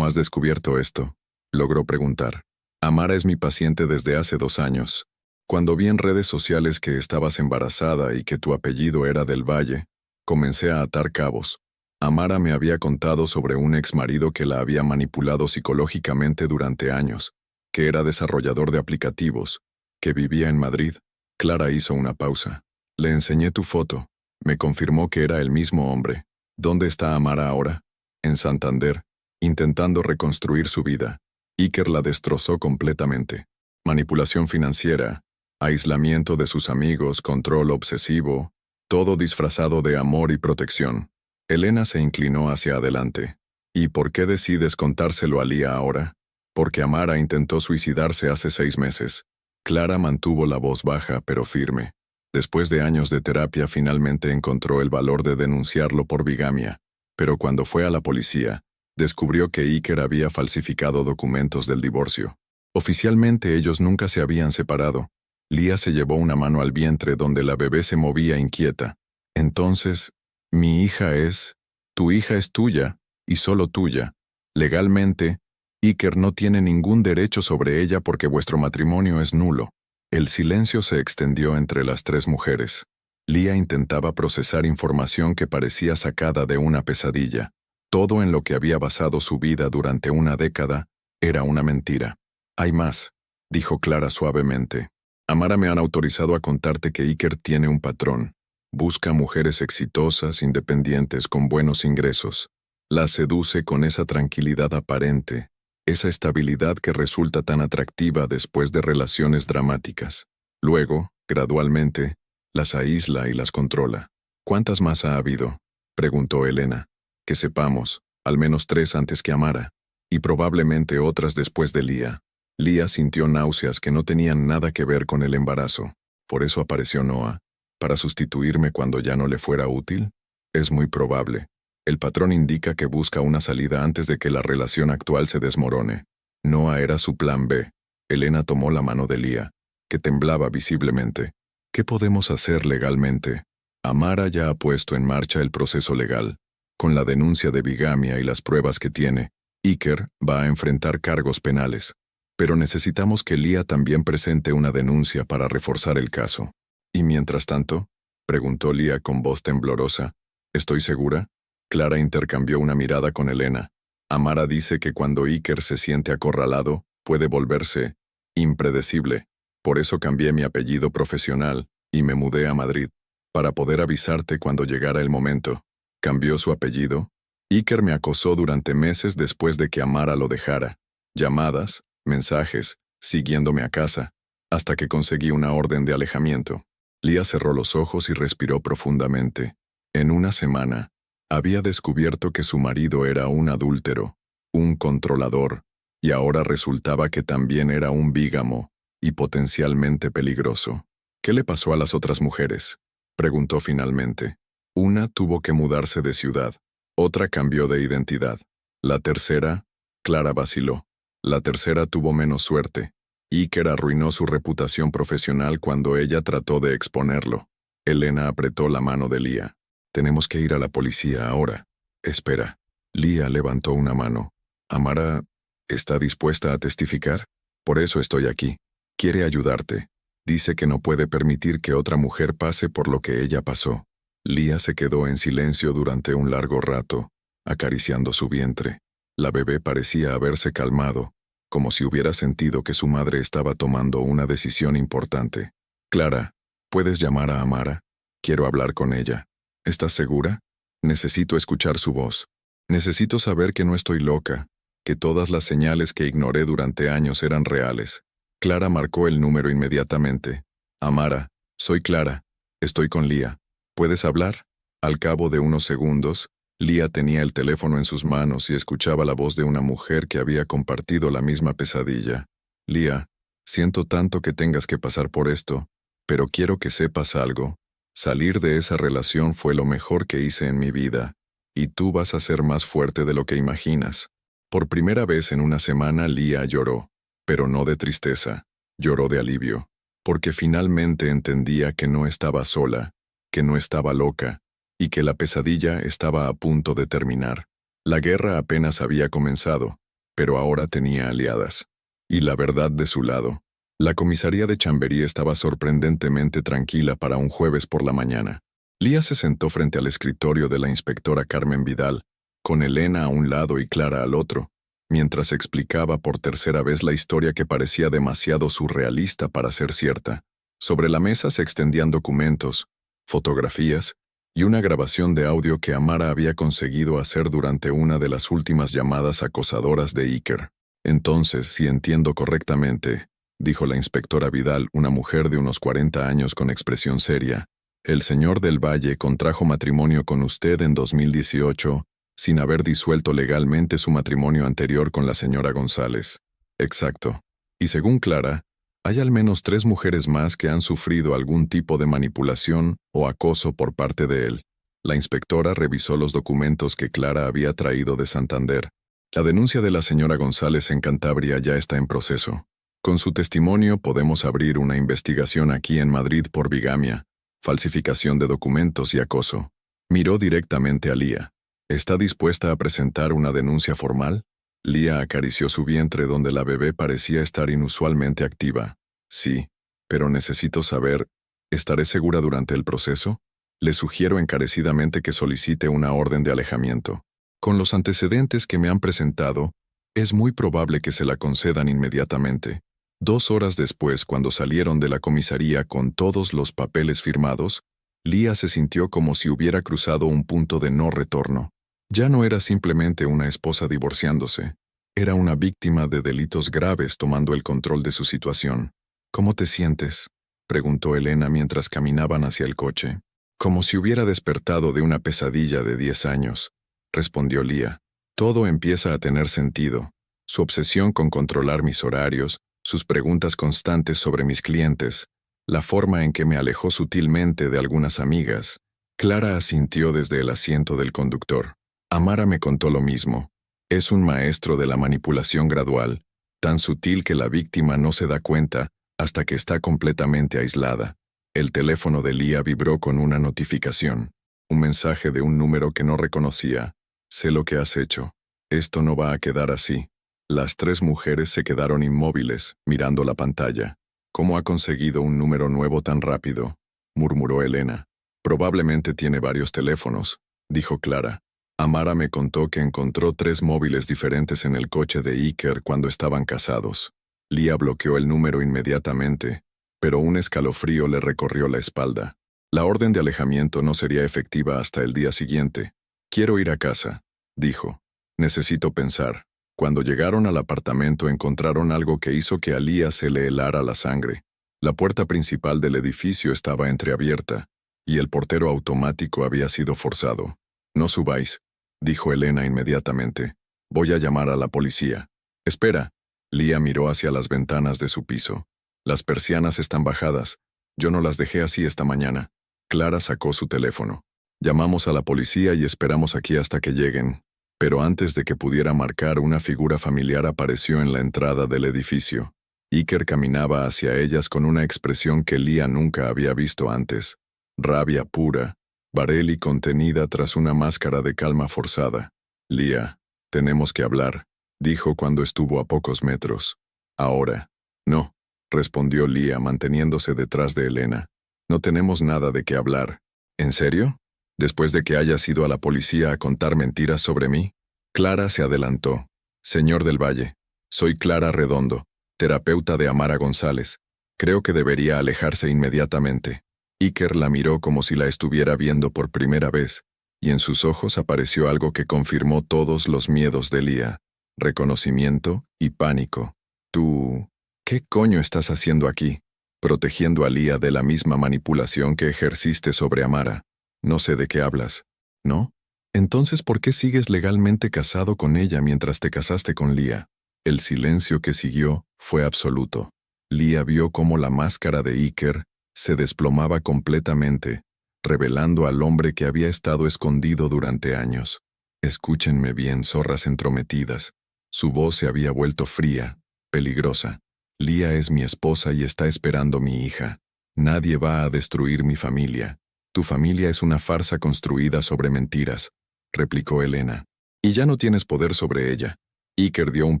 has descubierto esto?, logró preguntar. Amara es mi paciente desde hace 2 años. Cuando vi en redes sociales que estabas embarazada y que tu apellido era del Valle, comencé a atar cabos. Amara me había contado sobre un exmarido que la había manipulado psicológicamente durante años, que era desarrollador de aplicativos, que vivía en Madrid. Clara hizo una pausa. Le enseñé tu foto. Me confirmó que era el mismo hombre. ¿Dónde está Amara ahora? En Santander, intentando reconstruir su vida. Iker la destrozó completamente. Manipulación financiera, aislamiento de sus amigos, control obsesivo, todo disfrazado de amor y protección. Elena se inclinó hacia adelante. ¿Y por qué decides contárselo a Lia ahora? Porque Amara intentó suicidarse hace 6 meses. Clara mantuvo la voz baja pero firme. Después de años de terapia finalmente encontró el valor de denunciarlo por bigamia, pero cuando fue a la policía, descubrió que Iker había falsificado documentos del divorcio. Oficialmente ellos nunca se habían separado. Lia se llevó una mano al vientre donde la bebé se movía inquieta. Entonces, tu hija es tuya, y solo tuya. Legalmente, Iker no tiene ningún derecho sobre ella porque vuestro matrimonio es nulo. El silencio se extendió entre las 3 mujeres. Lia intentaba procesar información que parecía sacada de una pesadilla. Todo en lo que había basado su vida durante una década era una mentira. Hay más, dijo Clara suavemente. Amara me han autorizado a contarte que Iker tiene un patrón. Busca mujeres exitosas, independientes, con buenos ingresos. Las seduce con esa tranquilidad aparente, esa estabilidad que resulta tan atractiva después de relaciones dramáticas. Luego, gradualmente, las aísla y las controla. ¿Cuántas más ha habido?, preguntó Elena. Que sepamos, al menos 3 antes que Amara, y probablemente otras después de Lia. Lia sintió náuseas que no tenían nada que ver con el embarazo. Por eso apareció Noah. ¿Para sustituirme cuando ya no le fuera útil? Es muy probable. El patrón indica que busca una salida antes de que la relación actual se desmorone. Noah era su plan B. Elena tomó la mano de Lia, que temblaba visiblemente. ¿Qué podemos hacer legalmente? Amara ya ha puesto en marcha el proceso legal. Con la denuncia de bigamia y las pruebas que tiene, Iker va a enfrentar cargos penales. Pero necesitamos que Lia también presente una denuncia para reforzar el caso. ¿Y mientras tanto?, preguntó Lia con voz temblorosa. ¿Estoy segura? Clara intercambió una mirada con Elena. Amara dice que cuando Iker se siente acorralado, puede volverse impredecible. Por eso cambié mi apellido profesional y me mudé a Madrid, para poder avisarte cuando llegara el momento. ¿Cambió su apellido? Iker me acosó durante meses después de que Amara lo dejara. Llamadas, mensajes, siguiéndome a casa, hasta que conseguí una orden de alejamiento. Lia cerró los ojos y respiró profundamente. En una semana, había descubierto que su marido era un adúltero, un controlador, y ahora resultaba que también era un bígamo, y potencialmente peligroso. ¿Qué le pasó a las otras mujeres?, preguntó finalmente. Una tuvo que mudarse de ciudad, otra cambió de identidad. La tercera, Clara vaciló. La tercera tuvo menos suerte. Iker arruinó su reputación profesional cuando ella trató de exponerlo. Elena apretó la mano de Lia. Tenemos que ir a la policía ahora. Espera. Lia levantó una mano. Amara, ¿está dispuesta a testificar? Por eso estoy aquí. Quiere ayudarte. Dice que no puede permitir que otra mujer pase por lo que ella pasó. Lia se quedó en silencio durante un largo rato, acariciando su vientre. La bebé parecía haberse calmado, como si hubiera sentido que su madre estaba tomando una decisión importante. Clara, ¿puedes llamar a Amara? Quiero hablar con ella. ¿Estás segura? Necesito escuchar su voz. Necesito saber que no estoy loca, que todas las señales que ignoré durante años eran reales. Clara marcó el número inmediatamente. Amara, soy Clara. Estoy con Lía. ¿Puedes hablar? Al cabo de unos segundos, Lía tenía el teléfono en sus manos y escuchaba la voz de una mujer que había compartido la misma pesadilla. Lía, siento tanto que tengas que pasar por esto, pero quiero que sepas algo. Salir de esa relación fue lo mejor que hice en mi vida, y tú vas a ser más fuerte de lo que imaginas. Por primera vez en una semana Lía lloró, pero no de tristeza, lloró de alivio, porque finalmente entendía que no estaba sola, que no estaba loca, y que la pesadilla estaba a punto de terminar. La guerra apenas había comenzado, pero ahora tenía aliadas. Y la verdad de su lado. La comisaría de Chamberí estaba sorprendentemente tranquila para un jueves por la mañana. Lía se sentó frente al escritorio de la inspectora Carmen Vidal, con Elena a un lado y Clara al otro, mientras explicaba por tercera vez la historia que parecía demasiado surrealista para ser cierta. Sobre la mesa se extendían documentos, fotografías y una grabación de audio que Amara había conseguido hacer durante una de las últimas llamadas acosadoras de Iker. Entonces, si entiendo correctamente, dijo la inspectora Vidal, una mujer de unos 40 años con expresión seria, el señor del Valle contrajo matrimonio con usted en 2018, sin haber disuelto legalmente su matrimonio anterior con la señora González. Exacto. Y según Clara, hay al menos 3 mujeres más que han sufrido algún tipo de manipulación o acoso por parte de él. La inspectora revisó los documentos que Clara había traído de Santander. La denuncia de la señora González en Cantabria ya está en proceso. Con su testimonio podemos abrir una investigación aquí en Madrid por bigamia, falsificación de documentos y acoso. Miró directamente a Lía. ¿Está dispuesta a presentar una denuncia formal? Lía acarició su vientre donde la bebé parecía estar inusualmente activa. Sí, pero necesito saber, ¿estaré segura durante el proceso? Le sugiero encarecidamente que solicite una orden de alejamiento. Con los antecedentes que me han presentado, es muy probable que se la concedan inmediatamente. 2 horas después, cuando salieron de la comisaría con todos los papeles firmados, Lía se sintió como si hubiera cruzado un punto de no retorno. Ya no era simplemente una esposa divorciándose, era una víctima de delitos graves tomando el control de su situación. ¿Cómo te sientes?, preguntó Elena mientras caminaban hacia el coche. Como si hubiera despertado de una pesadilla de 10 años, respondió Lía. Todo empieza a tener sentido. Su obsesión con controlar mis horarios, sus preguntas constantes sobre mis clientes, la forma en que me alejó sutilmente de algunas amigas. Clara asintió desde el asiento del conductor. Amara me contó lo mismo. Es un maestro de la manipulación gradual, tan sutil que la víctima no se da cuenta hasta que está completamente aislada. El teléfono de Lía vibró con una notificación. Un mensaje de un número que no reconocía. Sé lo que has hecho. Esto no va a quedar así. Las 3 mujeres se quedaron inmóviles, mirando la pantalla. ¿Cómo ha conseguido un número nuevo tan rápido?, murmuró Elena. Probablemente tiene varios teléfonos, dijo Clara. Amara me contó que encontró 3 móviles diferentes en el coche de Iker cuando estaban casados. Lía bloqueó el número inmediatamente, pero un escalofrío le recorrió la espalda. La orden de alejamiento no sería efectiva hasta el día siguiente. Quiero ir a casa, dijo. Necesito pensar. Cuando llegaron al apartamento encontraron algo que hizo que a Lía se le helara la sangre. La puerta principal del edificio estaba entreabierta, y el portero automático había sido forzado. No subáis, dijo Elena inmediatamente. Voy a llamar a la policía. Espera. Lía miró hacia las ventanas de su piso. Las persianas están bajadas. Yo no las dejé así esta mañana. Clara sacó su teléfono. Llamamos a la policía y esperamos aquí hasta que lleguen. Pero antes de que pudiera marcar, una figura familiar apareció en la entrada del edificio. Iker caminaba hacia ellas con una expresión que Lía nunca había visto antes. Rabia pura, Barely contenida tras una máscara de calma forzada. Lía, tenemos que hablar, dijo cuando estuvo a pocos metros. Ahora. No, respondió Lía manteniéndose detrás de Elena. No tenemos nada de qué hablar. ¿En serio? ¿Después de que hayas ido a la policía a contar mentiras sobre mí? Clara se adelantó. Señor del Valle, soy Clara Redondo, terapeuta de Amara González. Creo que debería alejarse inmediatamente. Iker la miró como si la estuviera viendo por primera vez, y en sus ojos apareció algo que confirmó todos los miedos de Lía. Reconocimiento y pánico. ¿Tú? ¿Qué coño estás haciendo aquí? protegiendo a Lía de la misma manipulación que ejerciste sobre Amara. No sé de qué hablas, ¿no? Entonces, ¿por qué sigues legalmente casado con ella mientras te casaste con Lía? El silencio que siguió fue absoluto. Lía vio cómo la máscara de Iker se desplomaba completamente, revelando al hombre que había estado escondido durante años. Escúchenme bien, zorras entrometidas. Su voz se había vuelto fría, peligrosa. Lía es mi esposa y está esperando mi hija. Nadie va a destruir mi familia. Tu familia es una farsa construida sobre mentiras, replicó Elena. Y ya no tienes poder sobre ella. Iker dio un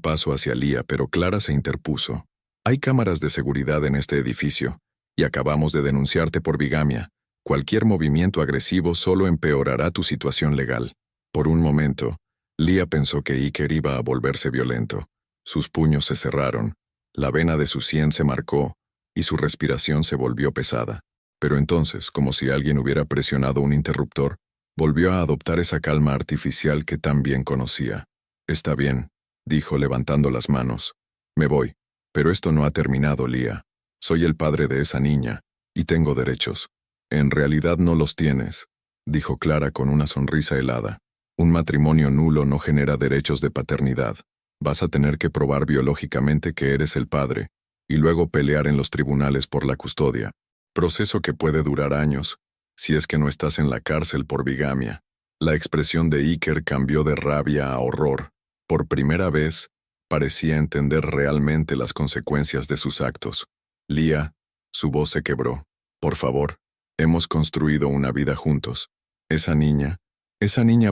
paso hacia Lía, pero Clara se interpuso. Hay cámaras de seguridad en este edificio, y acabamos de denunciarte por bigamia. Cualquier movimiento agresivo solo empeorará tu situación legal. Por un momento, Lía pensó que Iker iba a volverse violento. Sus puños se cerraron, la vena de su sien se marcó, y su respiración se volvió pesada. Pero entonces, como si alguien hubiera presionado un interruptor, volvió a adoptar esa calma artificial que tan bien conocía. Está bien, dijo levantando las manos. Me voy. Pero esto no ha terminado, Lía. Soy el padre de esa niña, y tengo derechos. En realidad no los tienes, dijo Clara con una sonrisa helada. Un matrimonio nulo no genera derechos de paternidad. Vas a tener que probar biológicamente que eres el padre, y luego pelear en los tribunales por la custodia. Proceso que puede durar años, si es que no estás en la cárcel por bigamia. La expresión de Iker cambió de rabia a horror. Por primera vez, parecía entender realmente las consecuencias de sus actos. Lía, su voz se quebró. Por favor, hemos construido una vida juntos. Esa niña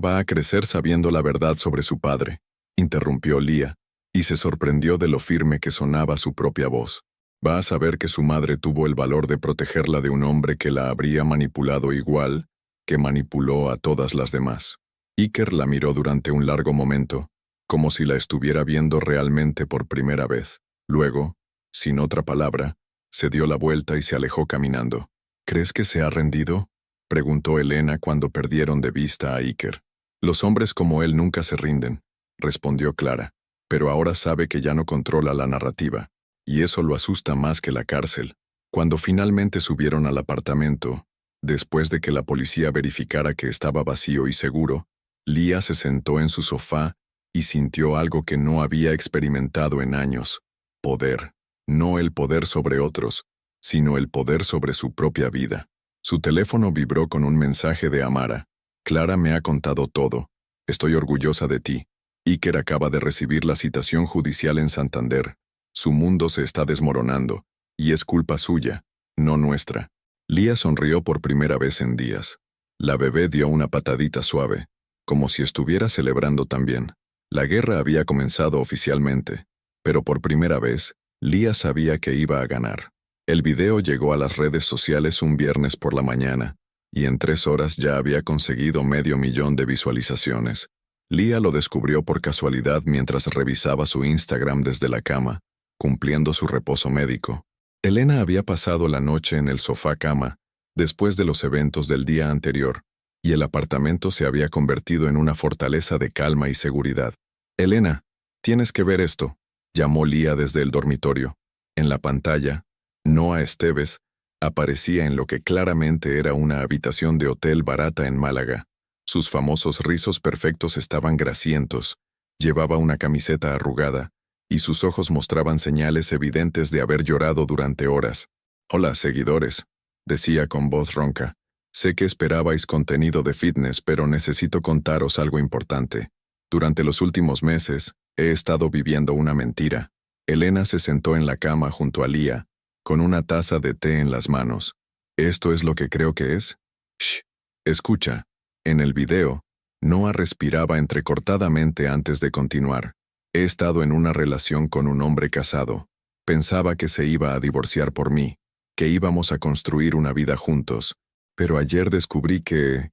va a crecer sabiendo la verdad sobre su padre, interrumpió Lía, y se sorprendió de lo firme que sonaba su propia voz. Va a saber que su madre tuvo el valor de protegerla de un hombre que la habría manipulado igual que manipuló a todas las demás. Iker la miró durante un largo momento, como si la estuviera viendo realmente por primera vez. Luego, sin otra palabra, se dio la vuelta y se alejó caminando. ¿Crees que se ha rendido?, preguntó Elena cuando perdieron de vista a Iker. Los hombres como él nunca se rinden, respondió Clara, pero ahora sabe que ya no controla la narrativa, y eso lo asusta más que la cárcel. Cuando finalmente subieron al apartamento, después de que la policía verificara que estaba vacío y seguro, Lía se sentó en su sofá y sintió algo que no había experimentado en años: poder. No el poder sobre otros, sino el poder sobre su propia vida. Su teléfono vibró con un mensaje de Amara. Clara me ha contado todo. Estoy orgullosa de ti. Iker acaba de recibir la citación judicial en Santander. Su mundo se está desmoronando, y es culpa suya, no nuestra. Lía sonrió por primera vez en días. La bebé dio una patadita suave, como si estuviera celebrando también. La guerra había comenzado oficialmente, pero por primera vez, Lía sabía que iba a ganar. El video llegó a las redes sociales un viernes por la mañana, y en 3 horas ya había conseguido 500.000 de visualizaciones. Lía lo descubrió por casualidad mientras revisaba su Instagram desde la cama, cumpliendo su reposo médico. Elena había pasado la noche en el sofá-cama, después de los eventos del día anterior, y el apartamento se había convertido en una fortaleza de calma y seguridad. «Elena, tienes que ver esto», llamó Lía desde el dormitorio. En la pantalla, Noah Esteves aparecía en lo que claramente era una habitación de hotel barata en Málaga. Sus famosos rizos perfectos estaban grasientos, llevaba una camiseta arrugada, y sus ojos mostraban señales evidentes de haber llorado durante horas. «Hola, seguidores», decía con voz ronca. «Sé que esperabais contenido de fitness, pero necesito contaros algo importante. Durante los últimos meses, he estado viviendo una mentira». Elena se sentó en la cama junto a Lía, con una taza de té en las manos. «¿Esto es lo que creo que es?» «Shh. Escucha». En el video, Noah respiraba entrecortadamente antes de continuar. «He estado en una relación con un hombre casado. Pensaba que se iba a divorciar por mí, que íbamos a construir una vida juntos. Pero ayer descubrí que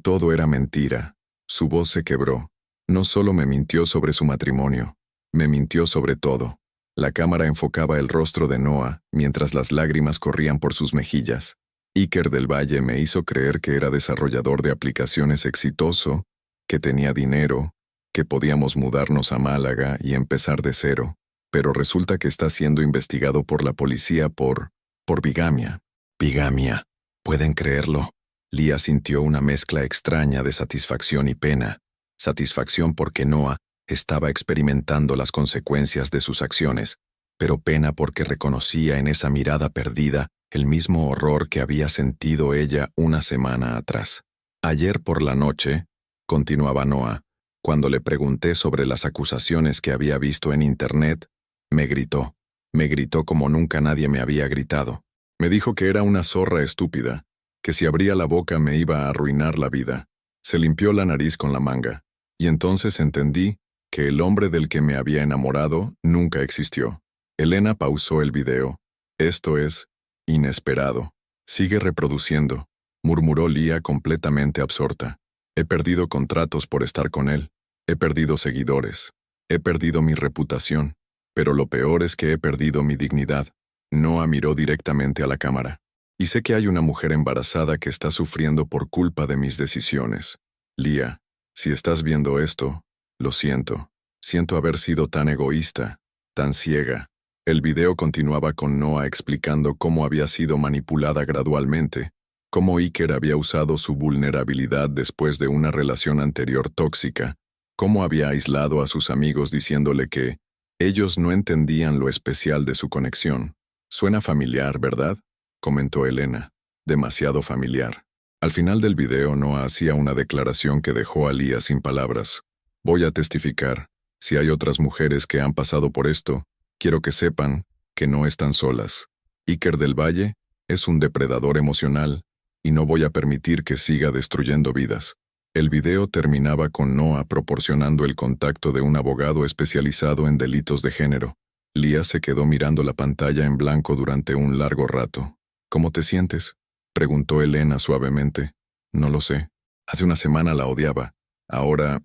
todo era mentira». Su voz se quebró. No solo me mintió sobre su matrimonio, me mintió sobre todo. La cámara enfocaba el rostro de Noah mientras las lágrimas corrían por sus mejillas. Iker del Valle me hizo creer que era desarrollador de aplicaciones exitoso, que tenía dinero, que podíamos mudarnos a Málaga y empezar de cero, pero resulta que está siendo investigado por la policía por Por bigamia. Bigamia. ¿Pueden creerlo? Lía sintió una mezcla extraña de satisfacción y pena. Satisfacción porque Noah estaba experimentando las consecuencias de sus acciones, pero pena porque reconocía en esa mirada perdida el mismo horror que había sentido ella una semana atrás. Ayer por la noche, continuaba Noah, cuando le pregunté sobre las acusaciones que había visto en Internet, me gritó. Me gritó como nunca nadie me había gritado. Me dijo que era una zorra estúpida, que si abría la boca me iba a arruinar la vida. Se limpió la nariz con la manga, y entonces entendí que el hombre del que me había enamorado nunca existió. Elena pausó el video. Esto es inesperado. Sigue reproduciendo, murmuró Lía completamente absorta. He perdido contratos por estar con él. He perdido seguidores. He perdido mi reputación. Pero lo peor es que he perdido mi dignidad. Noah miró directamente a la cámara. Y sé que hay una mujer embarazada que está sufriendo por culpa de mis decisiones. Lía, si estás viendo esto, lo siento. Siento haber sido tan egoísta, tan ciega. El video continuaba con Noah explicando cómo había sido manipulada gradualmente, cómo Iker había usado su vulnerabilidad después de una relación anterior tóxica, cómo había aislado a sus amigos diciéndole que ellos no entendían lo especial de su conexión. Suena familiar, ¿verdad?, comentó Elena. Demasiado familiar. Al final del video Noah hacía una declaración que dejó a Lía sin palabras. Voy a testificar. Si hay otras mujeres que han pasado por esto, quiero que sepan que no están solas. Iker del Valle es un depredador emocional y no voy a permitir que siga destruyendo vidas. El video terminaba con Noah proporcionando el contacto de un abogado especializado en delitos de género. Lía se quedó mirando la pantalla en blanco durante un largo rato. ¿Cómo te sientes?, preguntó Elena suavemente. No lo sé. Hace una semana la odiaba. Ahora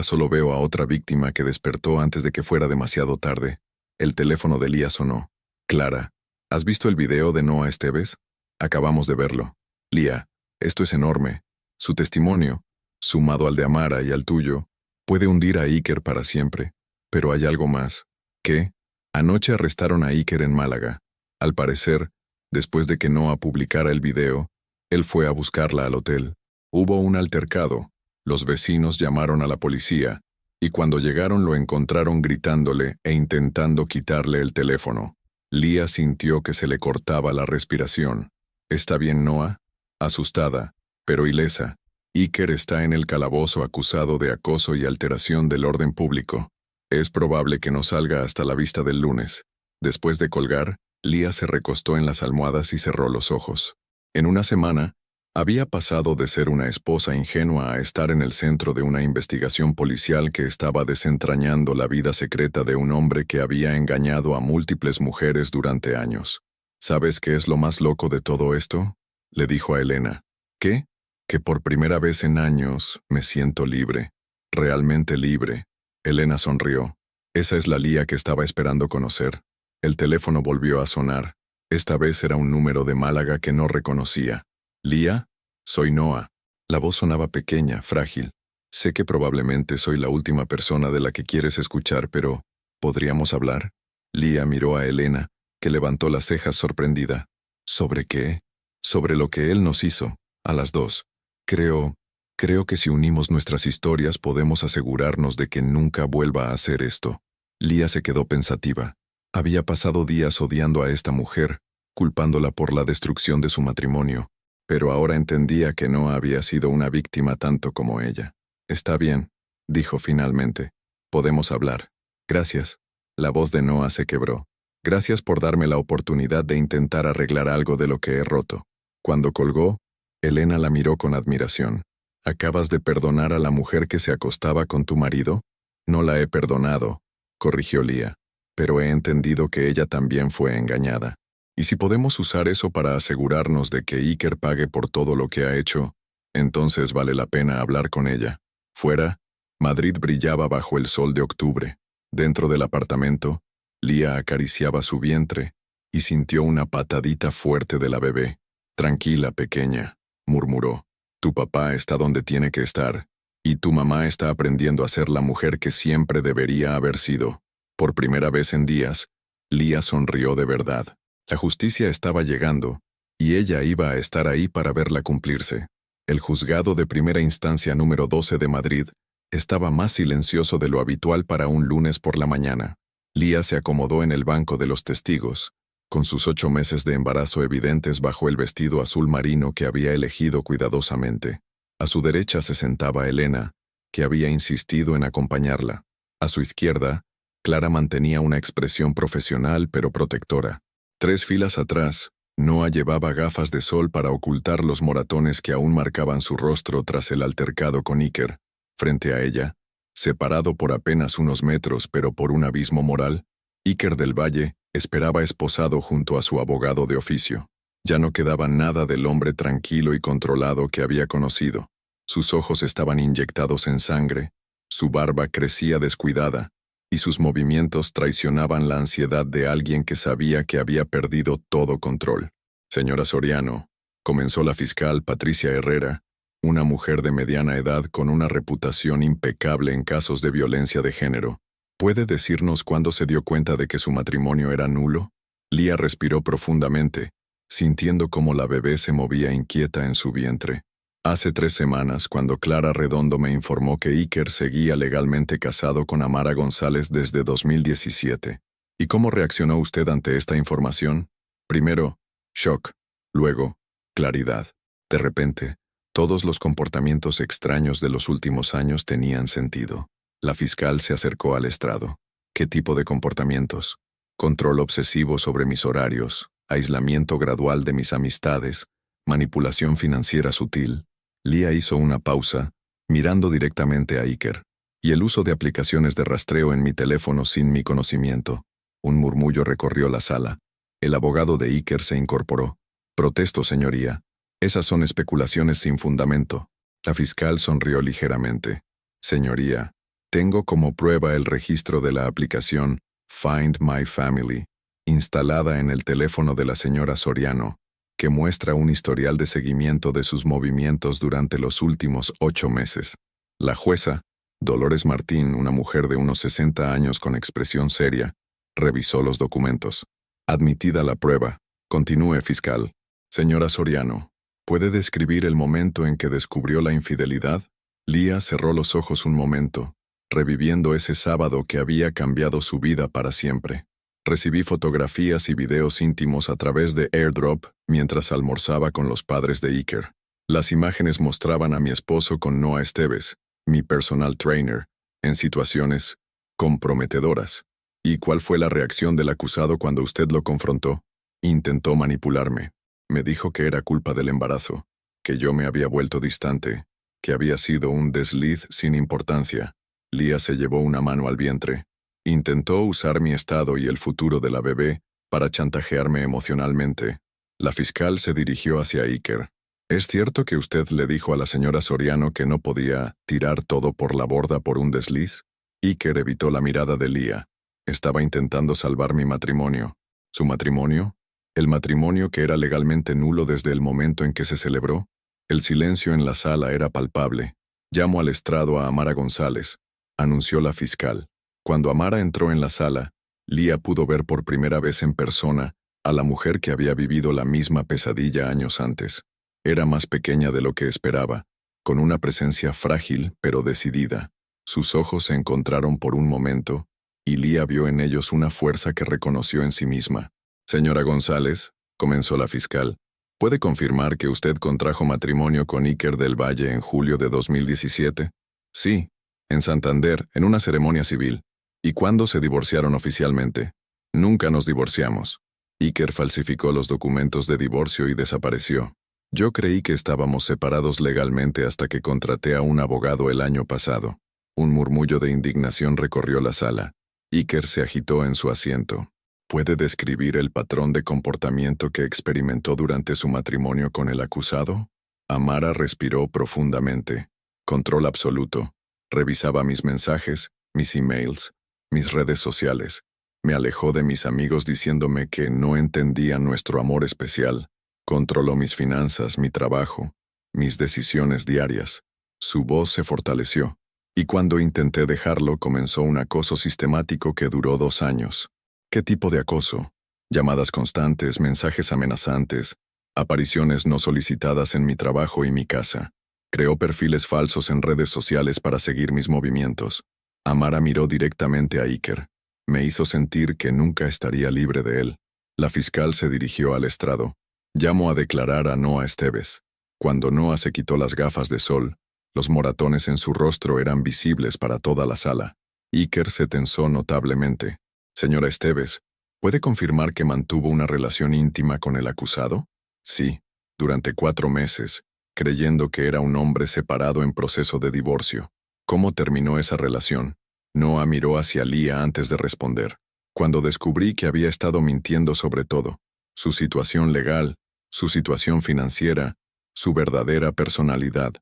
solo veo a otra víctima que despertó antes de que fuera demasiado tarde. El teléfono de Lía sonó. Clara, ¿has visto el video de Noah Esteves? Acabamos de verlo. Lía, esto es enorme. Su testimonio, sumado al de Amara y al tuyo, puede hundir a Iker para siempre. Pero hay algo más. ¿Qué? Anoche arrestaron a Iker en Málaga. Al parecer, después de que Noah publicara el video, él fue a buscarla al hotel. Hubo un altercado. Los vecinos llamaron a la policía, y cuando llegaron lo encontraron gritándole e intentando quitarle el teléfono. Lía sintió que se le cortaba la respiración. ¿Está bien, Noah? Asustada, pero ilesa. Iker está en el calabozo acusado de acoso y alteración del orden público. Es probable que no salga hasta la vista del lunes. Después de colgar, Lía se recostó en las almohadas y cerró los ojos. En una semana, había pasado de ser una esposa ingenua a estar en el centro de una investigación policial que estaba desentrañando la vida secreta de un hombre que había engañado a múltiples mujeres durante años. ¿Sabes qué es lo más loco de todo esto?, le dijo a Elena. ¿Qué? Que por primera vez en años me siento libre. Realmente libre. Elena sonrió. Esa es la Lía que estaba esperando conocer. El teléfono volvió a sonar. Esta vez era un número de Málaga que no reconocía. Lía, soy Noah. La voz sonaba pequeña, frágil. Sé que probablemente soy la última persona de la que quieres escuchar, pero ¿podríamos hablar? Lía miró a Elena, que levantó las cejas sorprendida. ¿Sobre qué? Sobre lo que él nos hizo, a las dos. Creo que si unimos nuestras historias podemos asegurarnos de que nunca vuelva a hacer esto. Lía se quedó pensativa. Había pasado días odiando a esta mujer, culpándola por la destrucción de su matrimonio, pero ahora entendía que no había sido una víctima tanto como ella. Está bien, dijo finalmente. Podemos hablar. Gracias. La voz de Noah se quebró. Gracias por darme la oportunidad de intentar arreglar algo de lo que he roto. Cuando colgó, Elena la miró con admiración. ¿Acabas de perdonar a la mujer que se acostaba con tu marido? No la he perdonado, corrigió Lía, pero he entendido que ella también fue engañada. Y si podemos usar eso para asegurarnos de que Iker pague por todo lo que ha hecho, entonces vale la pena hablar con ella. Fuera, Madrid brillaba bajo el sol de octubre. Dentro del apartamento, Lía acariciaba su vientre y sintió una patadita fuerte de la bebé. Tranquila, pequeña, murmuró. Tu papá está donde tiene que estar, y tu mamá está aprendiendo a ser la mujer que siempre debería haber sido. Por primera vez en días, Lía sonrió de verdad. La justicia estaba llegando, y ella iba a estar ahí para verla cumplirse. El juzgado de primera instancia número 12 de Madrid estaba más silencioso de lo habitual para un lunes por la mañana. Lía se acomodó en el banco de los testigos, con sus 8 meses de embarazo evidentes bajo el vestido azul marino que había elegido cuidadosamente. A su derecha se sentaba Elena, que había insistido en acompañarla. A su izquierda, Clara mantenía una expresión profesional pero protectora. 3 filas atrás, Noah llevaba gafas de sol para ocultar los moratones que aún marcaban su rostro tras el altercado con Iker. Frente a ella, separado por apenas unos metros pero por un abismo moral, Iker del Valle esperaba esposado junto a su abogado de oficio. Ya no quedaba nada del hombre tranquilo y controlado que había conocido. Sus ojos estaban inyectados en sangre, su barba crecía descuidada, y sus movimientos traicionaban la ansiedad de alguien que sabía que había perdido todo control. Señora Soriano, comenzó la fiscal Patricia Herrera, una mujer de mediana edad con una reputación impecable en casos de violencia de género. ¿Puede decirnos cuándo se dio cuenta de que su matrimonio era nulo? Lía respiró profundamente, sintiendo cómo la bebé se movía inquieta en su vientre. Hace 3 semanas, cuando Clara Redondo me informó que Iker seguía legalmente casado con Amara González desde 2017. ¿Y cómo reaccionó usted ante esta información? Primero, shock. Luego, claridad. De repente, todos los comportamientos extraños de los últimos años tenían sentido. La fiscal se acercó al estrado. ¿Qué tipo de comportamientos? Control obsesivo sobre mis horarios, aislamiento gradual de mis amistades, manipulación financiera sutil. Lía hizo una pausa, mirando directamente a Iker, y el uso de aplicaciones de rastreo en mi teléfono sin mi conocimiento. Un murmullo recorrió la sala. El abogado de Iker se incorporó. Protesto, señoría. Esas son especulaciones sin fundamento. La fiscal sonrió ligeramente. Señoría, tengo como prueba el registro de la aplicación Find My Family, instalada en el teléfono de la señora Soriano, que muestra un historial de seguimiento de sus movimientos durante los últimos 8 meses. La jueza, Dolores Martín, una mujer de unos 60 años con expresión seria, revisó los documentos. Admitida la prueba, continúe, fiscal. Señora Soriano, ¿puede describir el momento en que descubrió la infidelidad? Lía cerró los ojos un momento, reviviendo ese sábado que había cambiado su vida para siempre. Recibí fotografías y videos íntimos a través de AirDrop mientras almorzaba con los padres de Iker. Las imágenes mostraban a mi esposo con Noah Esteves, mi personal trainer, en situaciones comprometedoras. ¿Y cuál fue la reacción del acusado cuando usted lo confrontó? Intentó manipularme. Me dijo que era culpa del embarazo, que yo me había vuelto distante, que había sido un desliz sin importancia. Lía se llevó una mano al vientre. Intentó usar mi estado y el futuro de la bebé para chantajearme emocionalmente. La fiscal se dirigió hacia Iker. ¿Es cierto que usted le dijo a la señora Soriano que no podía tirar todo por la borda por un desliz? Iker evitó la mirada de Lía. Estaba intentando salvar mi matrimonio. ¿Su matrimonio? ¿El matrimonio que era legalmente nulo desde el momento en que se celebró? El silencio en la sala era palpable. Llamo al estrado a Amara González, anunció la fiscal. Cuando Amara entró en la sala, Lía pudo ver por primera vez en persona a la mujer que había vivido la misma pesadilla años antes. Era más pequeña de lo que esperaba, con una presencia frágil pero decidida. Sus ojos se encontraron por un momento, y Lía vio en ellos una fuerza que reconoció en sí misma. Señora González, comenzó la fiscal, ¿puede confirmar que usted contrajo matrimonio con Iker del Valle en julio de 2017? Sí, en Santander, en una ceremonia civil. ¿Y cuándo se divorciaron oficialmente? Nunca nos divorciamos. Iker falsificó los documentos de divorcio y desapareció. Yo creí que estábamos separados legalmente hasta que contraté a un abogado el año pasado. Un murmullo de indignación recorrió la sala. Iker se agitó en su asiento. ¿Puede describir el patrón de comportamiento que experimentó durante su matrimonio con el acusado? Amara respiró profundamente. Control absoluto. Revisaba mis mensajes, mis emails, mis redes sociales. Me alejó de mis amigos diciéndome que no entendía nuestro amor especial. Controló mis finanzas, mi trabajo, mis decisiones diarias. Su voz se fortaleció, y cuando intenté dejarlo comenzó un acoso sistemático que duró 2 años. ¿Qué tipo de acoso? Llamadas constantes, mensajes amenazantes, apariciones no solicitadas en mi trabajo y mi casa. Creó perfiles falsos en redes sociales para seguir mis movimientos. Amara miró directamente a Iker. Me hizo sentir que nunca estaría libre de él. La fiscal se dirigió al estrado. Llamo a declarar a Noah Esteves. Cuando Noah se quitó las gafas de sol, los moratones en su rostro eran visibles para toda la sala. Iker se tensó notablemente. Señora Esteves, ¿puede confirmar que mantuvo una relación íntima con el acusado? Sí, durante 4 meses, creyendo que era un hombre separado en proceso de divorcio. ¿Cómo terminó esa relación? Noah miró hacia Lía antes de responder. Cuando descubrí que había estado mintiendo sobre todo, su situación legal, su situación financiera, su verdadera personalidad.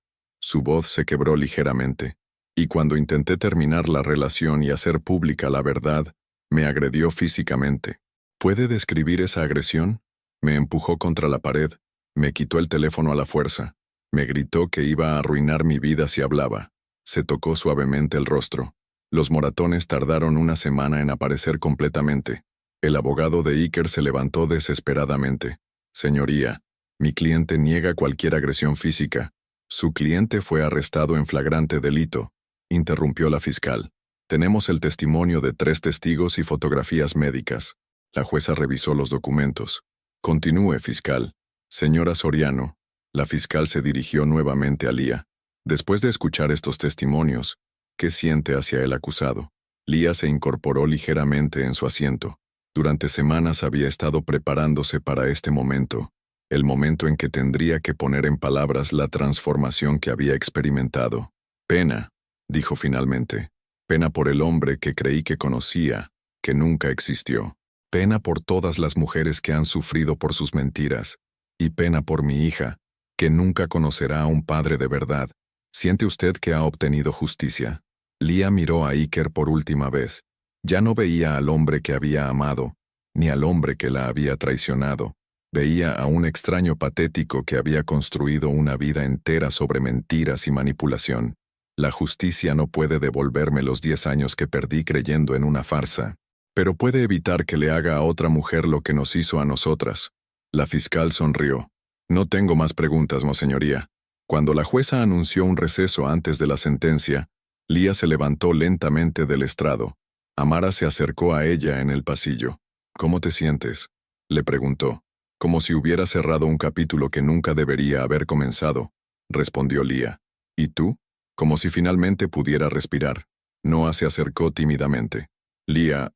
Su voz se quebró ligeramente. Y cuando intenté terminar la relación y hacer pública la verdad, me agredió físicamente. ¿Puede describir esa agresión? Me empujó contra la pared, me quitó el teléfono a la fuerza, me gritó que iba a arruinar mi vida si hablaba. Se tocó suavemente el rostro. Los moratones tardaron 1 semana en aparecer completamente. El abogado de Iker se levantó desesperadamente. Señoría, mi cliente niega cualquier agresión física. Su cliente fue arrestado en flagrante delito, interrumpió la fiscal. Tenemos el testimonio de 3 testigos y fotografías médicas. La jueza revisó los documentos. Continúe, fiscal. Señora Soriano. La fiscal se dirigió nuevamente a Lía. Después de escuchar estos testimonios, ¿qué siente hacia el acusado? Lía se incorporó ligeramente en su asiento. Durante semanas había estado preparándose para este momento, el momento en que tendría que poner en palabras la transformación que había experimentado. Pena, dijo finalmente. Pena por el hombre que creí que conocía, que nunca existió. Pena por todas las mujeres que han sufrido por sus mentiras. Y pena por mi hija, que nunca conocerá a un padre de verdad. ¿Siente usted que ha obtenido justicia? Lía miró a Iker por última vez. Ya no veía al hombre que había amado, ni al hombre que la había traicionado. Veía a un extraño patético que había construido una vida entera sobre mentiras y manipulación. La justicia no puede devolverme los 10 años que perdí creyendo en una farsa, pero puede evitar que le haga a otra mujer lo que nos hizo a nosotras. La fiscal sonrió. No tengo más preguntas, monseñoría. Cuando la jueza anunció un receso antes de la sentencia, Lía se levantó lentamente del estrado. Amara se acercó a ella en el pasillo. ¿Cómo te sientes?, le preguntó. Como si hubiera cerrado un capítulo que nunca debería haber comenzado, respondió Lía. ¿Y tú? Como si finalmente pudiera respirar. Noah se acercó tímidamente. Lía,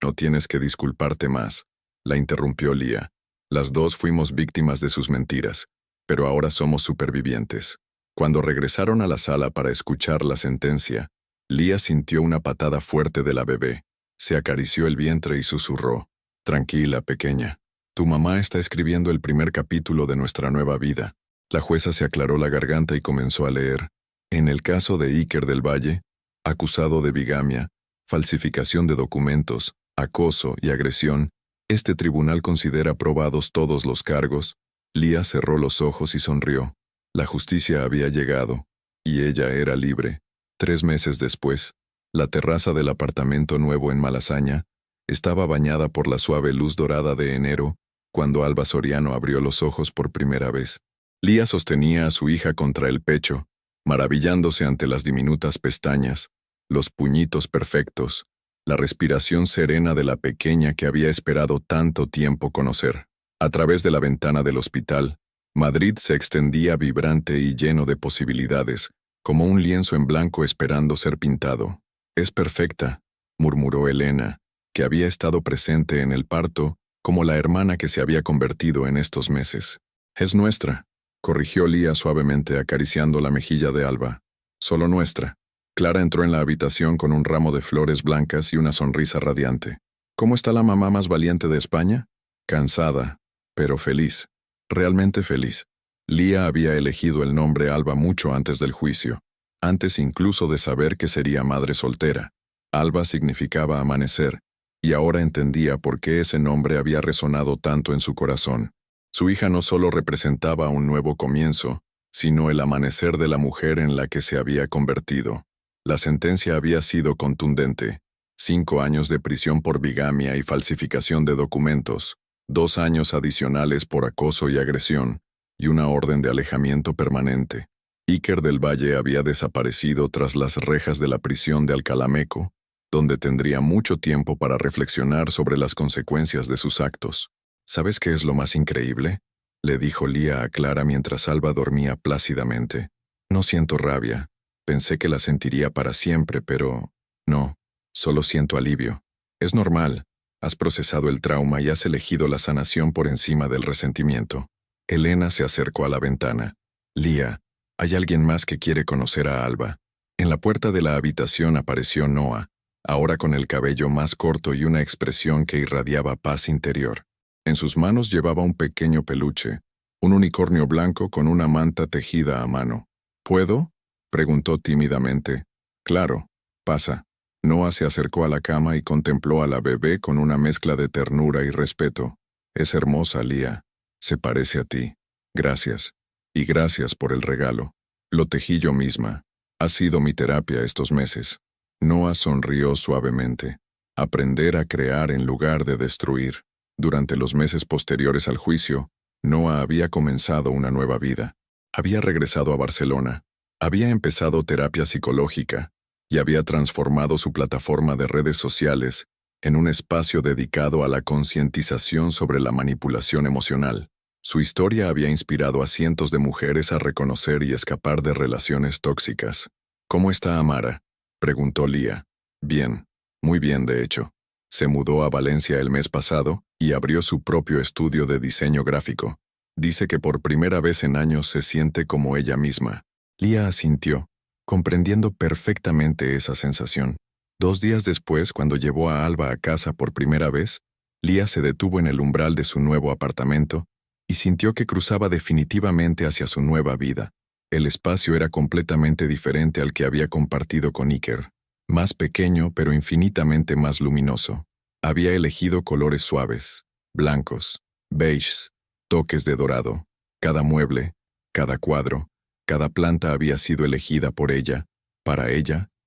no tienes que disculparte más, la interrumpió Lía. Las dos fuimos víctimas de sus mentiras, pero ahora somos supervivientes. Cuando regresaron a la sala para escuchar la sentencia, Lía sintió una patada fuerte de la bebé. Se acarició el vientre y susurró. Tranquila, pequeña. Tu mamá está escribiendo el primer capítulo de nuestra nueva vida. La jueza se aclaró la garganta y comenzó a leer. En el caso de Iker del Valle, acusado de bigamia, falsificación de documentos, acoso y agresión, este tribunal considera probados todos los cargos. Lía cerró los ojos y sonrió. La justicia había llegado, y ella era libre. 3 meses después, la terraza del apartamento nuevo en Malasaña estaba bañada por la suave luz dorada de enero, cuando Alba Soriano abrió los ojos por primera vez. Lía sostenía a su hija contra el pecho, maravillándose ante las diminutas pestañas, los puñitos perfectos, la respiración serena de la pequeña que había esperado tanto tiempo conocer. A través de la ventana del hospital, Madrid se extendía vibrante y lleno de posibilidades, como un lienzo en blanco esperando ser pintado. Es perfecta, murmuró Elena, que había estado presente en el parto, como la hermana que se había convertido en estos meses. Es nuestra, corrigió Lía suavemente acariciando la mejilla de Alba. Solo nuestra. Clara entró en la habitación con un ramo de flores blancas y una sonrisa radiante. ¿Cómo está la mamá más valiente de España? Cansada, pero feliz. Realmente feliz. Lía había elegido el nombre Alba mucho antes del juicio, antes incluso de saber que sería madre soltera. Alba significaba amanecer, y ahora entendía por qué ese nombre había resonado tanto en su corazón. Su hija no solo representaba un nuevo comienzo, sino el amanecer de la mujer en la que se había convertido. La sentencia había sido contundente. 5 años de prisión por bigamia y falsificación de documentos, 2 años adicionales por acoso y agresión, y una orden de alejamiento permanente. Iker del Valle había desaparecido tras las rejas de la prisión de Alcalameco, donde tendría mucho tiempo para reflexionar sobre las consecuencias de sus actos. ¿Sabes qué es lo más increíble?, le dijo Lía a Clara mientras Alba dormía plácidamente. No siento rabia. Pensé que la sentiría para siempre, pero no, solo siento alivio. Es normal. Has procesado el trauma y has elegido la sanación por encima del resentimiento. Elena se acercó a la ventana. Lía, hay alguien más que quiere conocer a Alba. En la puerta de la habitación apareció Noah, ahora con el cabello más corto y una expresión que irradiaba paz interior. En sus manos llevaba un pequeño peluche, un unicornio blanco con una manta tejida a mano. ¿Puedo?, preguntó tímidamente. Claro, pasa. Noah se acercó a la cama y contempló a la bebé con una mezcla de ternura y respeto. Es hermosa, Lía. Se parece a ti. Gracias. Y gracias por el regalo. Lo tejí yo misma. Ha sido mi terapia estos meses. Noah sonrió suavemente. Aprender a crear en lugar de destruir. Durante los meses posteriores al juicio, Noah había comenzado una nueva vida. Había regresado a Barcelona, había empezado terapia psicológica y había transformado su plataforma de redes sociales en un espacio dedicado a la concientización sobre la manipulación emocional. Su historia había inspirado a cientos de mujeres a reconocer y escapar de relaciones tóxicas. ¿Cómo está Amara?, preguntó Lía. Bien, muy bien de hecho. Se mudó a Valencia el mes pasado y abrió su propio estudio de diseño gráfico. Dice que por primera vez en años se siente como ella misma. Lía asintió, comprendiendo perfectamente esa sensación. 2 días después, cuando llevó a Alba a casa por primera vez, Lía se detuvo en el umbral de su nuevo apartamento y sintió que cruzaba definitivamente hacia su nueva vida. El espacio era completamente diferente al que había compartido con Iker. Más pequeño, pero infinitamente más luminoso. Había elegido colores suaves, blancos, beiges, toques de dorado. Cada mueble, cada cuadro, cada planta había sido elegida por ella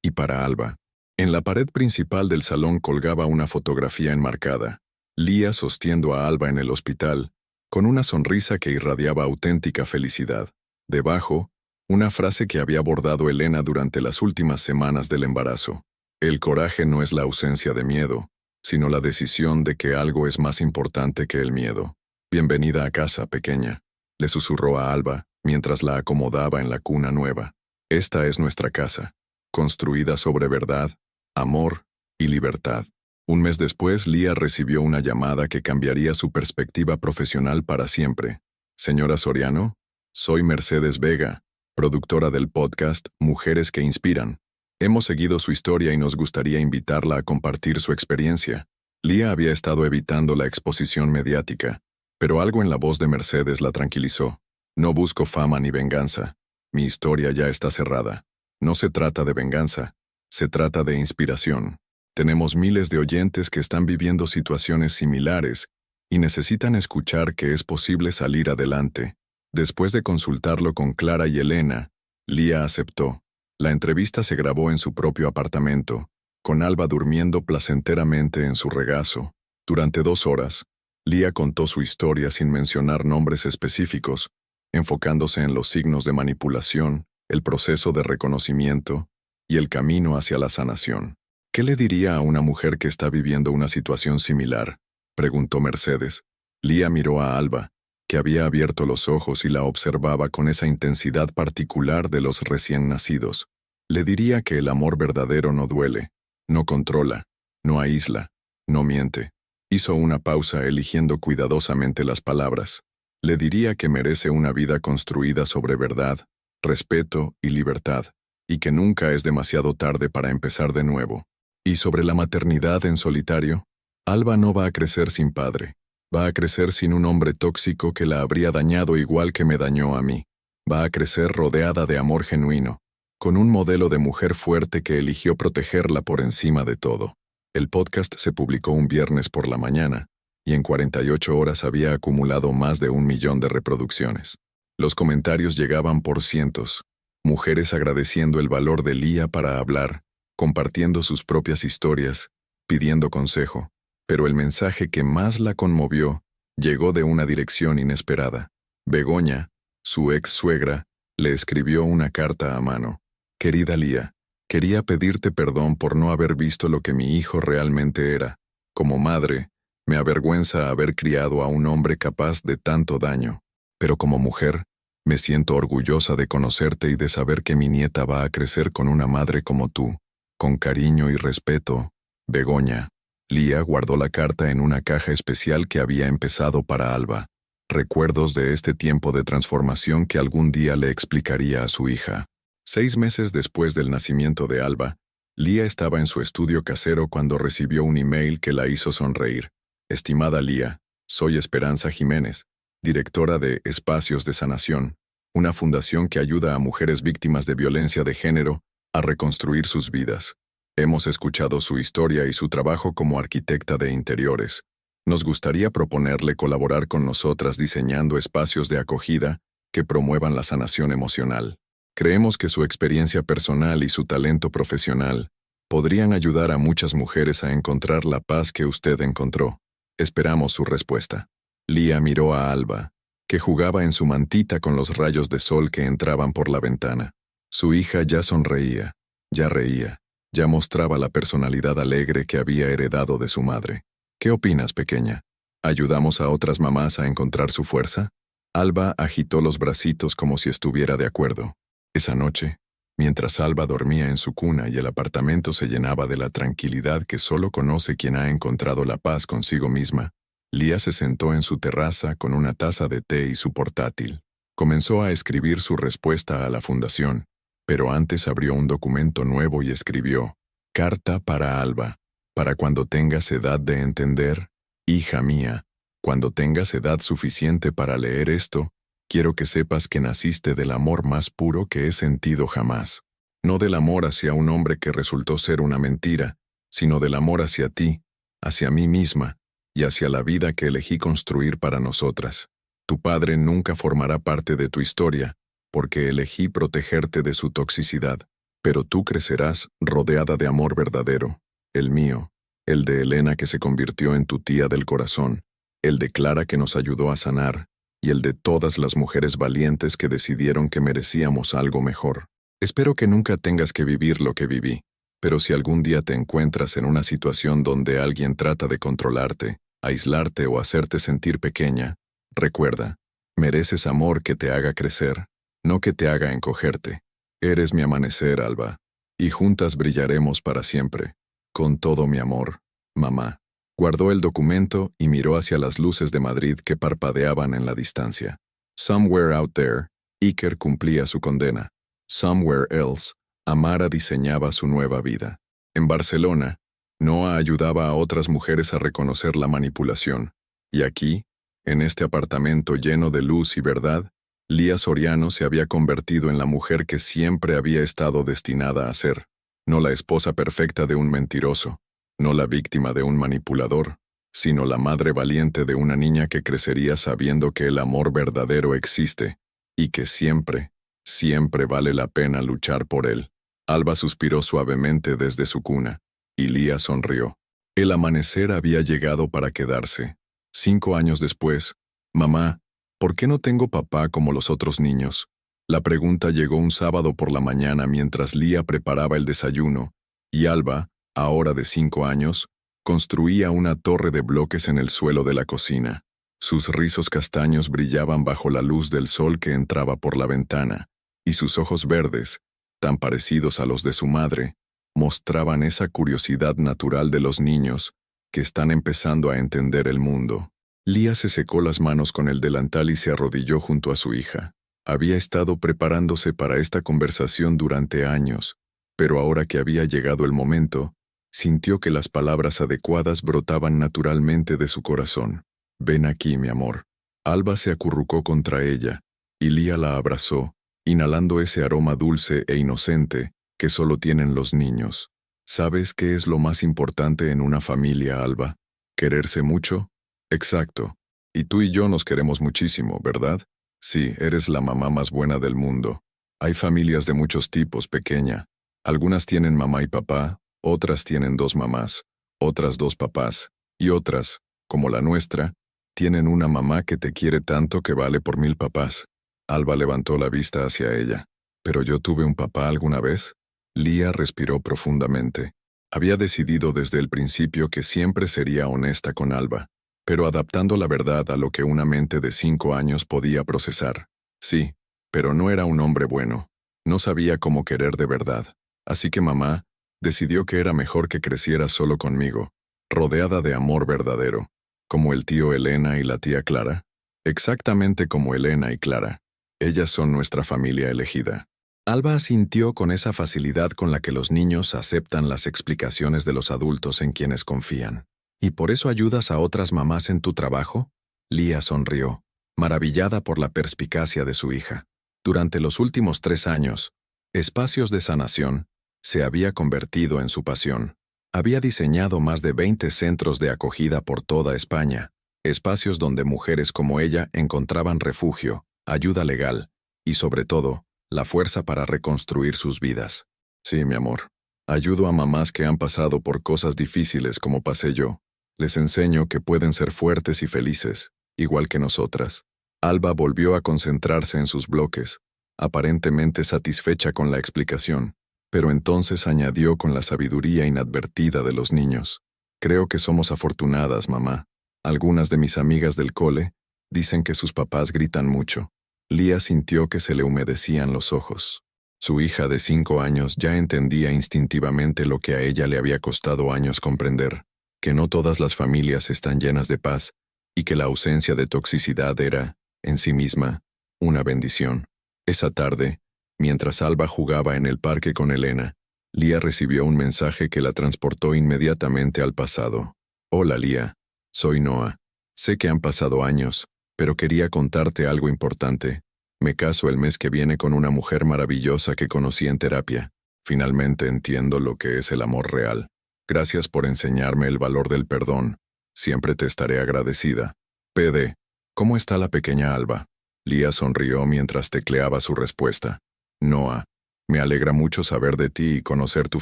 y para Alba. En la pared principal del salón colgaba una fotografía enmarcada. Lía sostiendo a Alba en el hospital, con una sonrisa que irradiaba auténtica felicidad. Debajo, una frase que había bordado Elena durante las últimas semanas del embarazo. El coraje no es la ausencia de miedo, sino la decisión de que algo es más importante que el miedo. Bienvenida a casa, pequeña, le susurró a Alba mientras la acomodaba en la cuna nueva. Esta es nuestra casa, construida sobre verdad, amor y libertad. Un mes después, Lía recibió una llamada que cambiaría su perspectiva profesional para siempre. Señora Soriano, soy Mercedes Vega, productora del podcast Mujeres que Inspiran. Hemos seguido su historia y nos gustaría invitarla a compartir su experiencia. Lía había estado evitando la exposición mediática, pero algo en la voz de Mercedes la tranquilizó. No busco fama ni venganza. Mi historia ya está cerrada. No se trata de venganza, se trata de inspiración. Tenemos miles de oyentes que están viviendo situaciones similares y necesitan escuchar que es posible salir adelante. Después de consultarlo con Clara y Elena, Lía aceptó. La entrevista se grabó en su propio apartamento, con Alba durmiendo placenteramente en su regazo. Durante 2 horas, Lía contó su historia sin mencionar nombres específicos, enfocándose en los signos de manipulación, el proceso de reconocimiento y el camino hacia la sanación. ¿Qué le diría a una mujer que está viviendo una situación similar?, preguntó Mercedes. Lía miró a Alba, que había abierto los ojos y la observaba con esa intensidad particular de los recién nacidos. Le diría que el amor verdadero no duele, no controla, no aísla, no miente. Hizo una pausa eligiendo cuidadosamente las palabras. Le diría que merece una vida construida sobre verdad, respeto y libertad, y que nunca es demasiado tarde para empezar de nuevo. Y sobre la maternidad en solitario, Alba no va a crecer sin padre. Va a crecer sin un hombre tóxico que la habría dañado igual que me dañó a mí. Va a crecer rodeada de amor genuino, con un modelo de mujer fuerte que eligió protegerla por encima de todo. El podcast se publicó un viernes por la mañana, y en 48 horas había acumulado más de 1 millón de reproducciones. Los comentarios llegaban por cientos, mujeres agradeciendo el valor de Lía para hablar, compartiendo sus propias historias pidiendo consejo, pero el mensaje que más la conmovió llegó de una dirección inesperada. Begoña, su ex suegra, le escribió una carta a mano. Querida Lía, quería pedirte perdón por no haber visto lo que mi hijo realmente era. Como madre, me avergüenza haber criado a un hombre capaz de tanto daño, pero como mujer, me siento orgullosa de conocerte y de saber que mi nieta va a crecer con una madre como tú, con cariño y respeto. Begoña. Lía guardó la carta en una caja especial que había empezado para Alba. Recuerdos de este tiempo de transformación que algún día le explicaría a su hija. 6 meses después del nacimiento de Alba, Lía estaba en su estudio casero cuando recibió un email que la hizo sonreír. Estimada Lía, soy Esperanza Jiménez, directora de Espacios de Sanación, una fundación que ayuda a mujeres víctimas de violencia de género a reconstruir sus vidas. Hemos escuchado su historia y su trabajo como arquitecta de interiores. Nos gustaría proponerle colaborar con nosotras diseñando espacios de acogida que promuevan la sanación emocional. Creemos que su experiencia personal y su talento profesional podrían ayudar a muchas mujeres a encontrar la paz que usted encontró. Esperamos su respuesta. Lía miró a Alba, que jugaba en su mantita con los rayos de sol que entraban por la ventana. Su hija ya sonreía, ya reía, ya mostraba la personalidad alegre que había heredado de su madre. ¿Qué opinas, pequeña? ¿Ayudamos a otras mamás a encontrar su fuerza? Alba agitó los bracitos como si estuviera de acuerdo. Esa noche, mientras Alba dormía en su cuna y el apartamento se llenaba de la tranquilidad que solo conoce quien ha encontrado la paz consigo misma, Lía se sentó en su terraza con una taza de té y su portátil. Comenzó a escribir su respuesta a la fundación, pero antes abrió un documento nuevo y escribió: Carta para Alba. Para cuando tengas edad de entender, hija mía, cuando tengas edad suficiente para leer esto, quiero que sepas que naciste del amor más puro que he sentido jamás. No del amor hacia un hombre que resultó ser una mentira, sino del amor hacia ti, hacia mí misma, y hacia la vida que elegí construir para nosotras. Tu padre nunca formará parte de tu historia, porque elegí protegerte de su toxicidad, pero tú crecerás rodeada de amor verdadero, el mío, el de Elena que se convirtió en tu tía del corazón, el de Clara que nos ayudó a sanar, y el de todas las mujeres valientes que decidieron que merecíamos algo mejor. Espero que nunca tengas que vivir lo que viví, pero si algún día te encuentras en una situación donde alguien trata de controlarte, aislarte o hacerte sentir pequeña, recuerda, mereces amor que te haga crecer, no que te haga encogerte. Eres mi amanecer, Alba, y juntas brillaremos para siempre. Con todo mi amor, mamá. Guardó el documento y miró hacia las luces de Madrid que parpadeaban en la distancia. Somewhere out there, Iker cumplía su condena. Somewhere else, Amara diseñaba su nueva vida. En Barcelona, Noa ayudaba a otras mujeres a reconocer la manipulación. Y aquí, en este apartamento lleno de luz y verdad, Lía Soriano se había convertido en la mujer que siempre había estado destinada a ser. No la esposa perfecta de un mentiroso, no la víctima de un manipulador, sino la madre valiente de una niña que crecería sabiendo que el amor verdadero existe, y que siempre, siempre vale la pena luchar por él. Alba suspiró suavemente desde su cuna, y Lía sonrió. El amanecer había llegado para quedarse. 5 años después, mamá, ¿por qué no tengo papá como los otros niños? La pregunta llegó un sábado por la mañana mientras Lía preparaba el desayuno, y Alba, ahora de 5 años, construía una torre de bloques en el suelo de la cocina. Sus rizos castaños brillaban bajo la luz del sol que entraba por la ventana, y sus ojos verdes, tan parecidos a los de su madre, mostraban esa curiosidad natural de los niños que están empezando a entender el mundo. Lía se secó las manos con el delantal y se arrodilló junto a su hija. Había estado preparándose para esta conversación durante años, pero ahora que había llegado el momento, sintió que las palabras adecuadas brotaban naturalmente de su corazón. Ven aquí, mi amor. Alba se acurrucó contra ella, y Lía la abrazó, inhalando ese aroma dulce e inocente que solo tienen los niños. ¿Sabes qué es lo más importante en una familia, Alba? ¿Quererse mucho? Exacto. Y tú y yo nos queremos muchísimo, ¿verdad? Sí, eres la mamá más buena del mundo. Hay familias de muchos tipos, pequeña. Algunas tienen mamá y papá, otras tienen 2 mamás, Otras dos papás, y otras, como la nuestra, tienen una mamá que te quiere tanto que vale por 1000 papás. Alba levantó la vista hacia ella. ¿Pero yo tuve un papá alguna vez? Lía respiró profundamente. Había decidido desde el principio que siempre sería honesta con Alba, pero adaptando la verdad a lo que una mente de 5 años podía procesar. Sí, pero no era un hombre bueno. No sabía cómo querer de verdad. Así que mamá decidió que era mejor que creciera solo conmigo, rodeada de amor verdadero, como el tío Elena y la tía Clara. Exactamente como Elena y Clara. Ellas son nuestra familia elegida. Alba asintió con esa facilidad con la que los niños aceptan las explicaciones de los adultos en quienes confían. ¿Y por eso ayudas a otras mamás en tu trabajo? Lía sonrió, maravillada por la perspicacia de su hija. Durante los últimos 3 años, Espacios de Sanación se había convertido en su pasión. Había diseñado más de 20 centros de acogida por toda España, espacios donde mujeres como ella encontraban refugio, ayuda legal y, sobre todo, la fuerza para reconstruir sus vidas. Sí, mi amor. Ayudo a mamás que han pasado por cosas difíciles como pasé yo. Les enseño que pueden ser fuertes y felices, igual que nosotras. Alba volvió a concentrarse en sus bloques, aparentemente satisfecha con la explicación, pero entonces añadió con la sabiduría inadvertida de los niños. Creo que somos afortunadas, mamá. Algunas de mis amigas del cole dicen que sus papás gritan mucho. Lía sintió que se le humedecían los ojos. Su hija de 5 años ya entendía instintivamente lo que a ella le había costado años comprender, que no todas las familias están llenas de paz y que la ausencia de toxicidad era, en sí misma, una bendición. Esa tarde, mientras Alba jugaba en el parque con Elena, Lía recibió un mensaje que la transportó inmediatamente al pasado. Hola Lía, soy Noah. Sé que han pasado años, pero quería contarte algo importante. Me caso el mes que viene con una mujer maravillosa que conocí en terapia. Finalmente entiendo lo que es el amor real. Gracias por enseñarme el valor del perdón. Siempre te estaré agradecida. PD. ¿Cómo está la pequeña Alba? Lía sonrió mientras tecleaba su respuesta. Noah, me alegra mucho saber de ti y conocer tu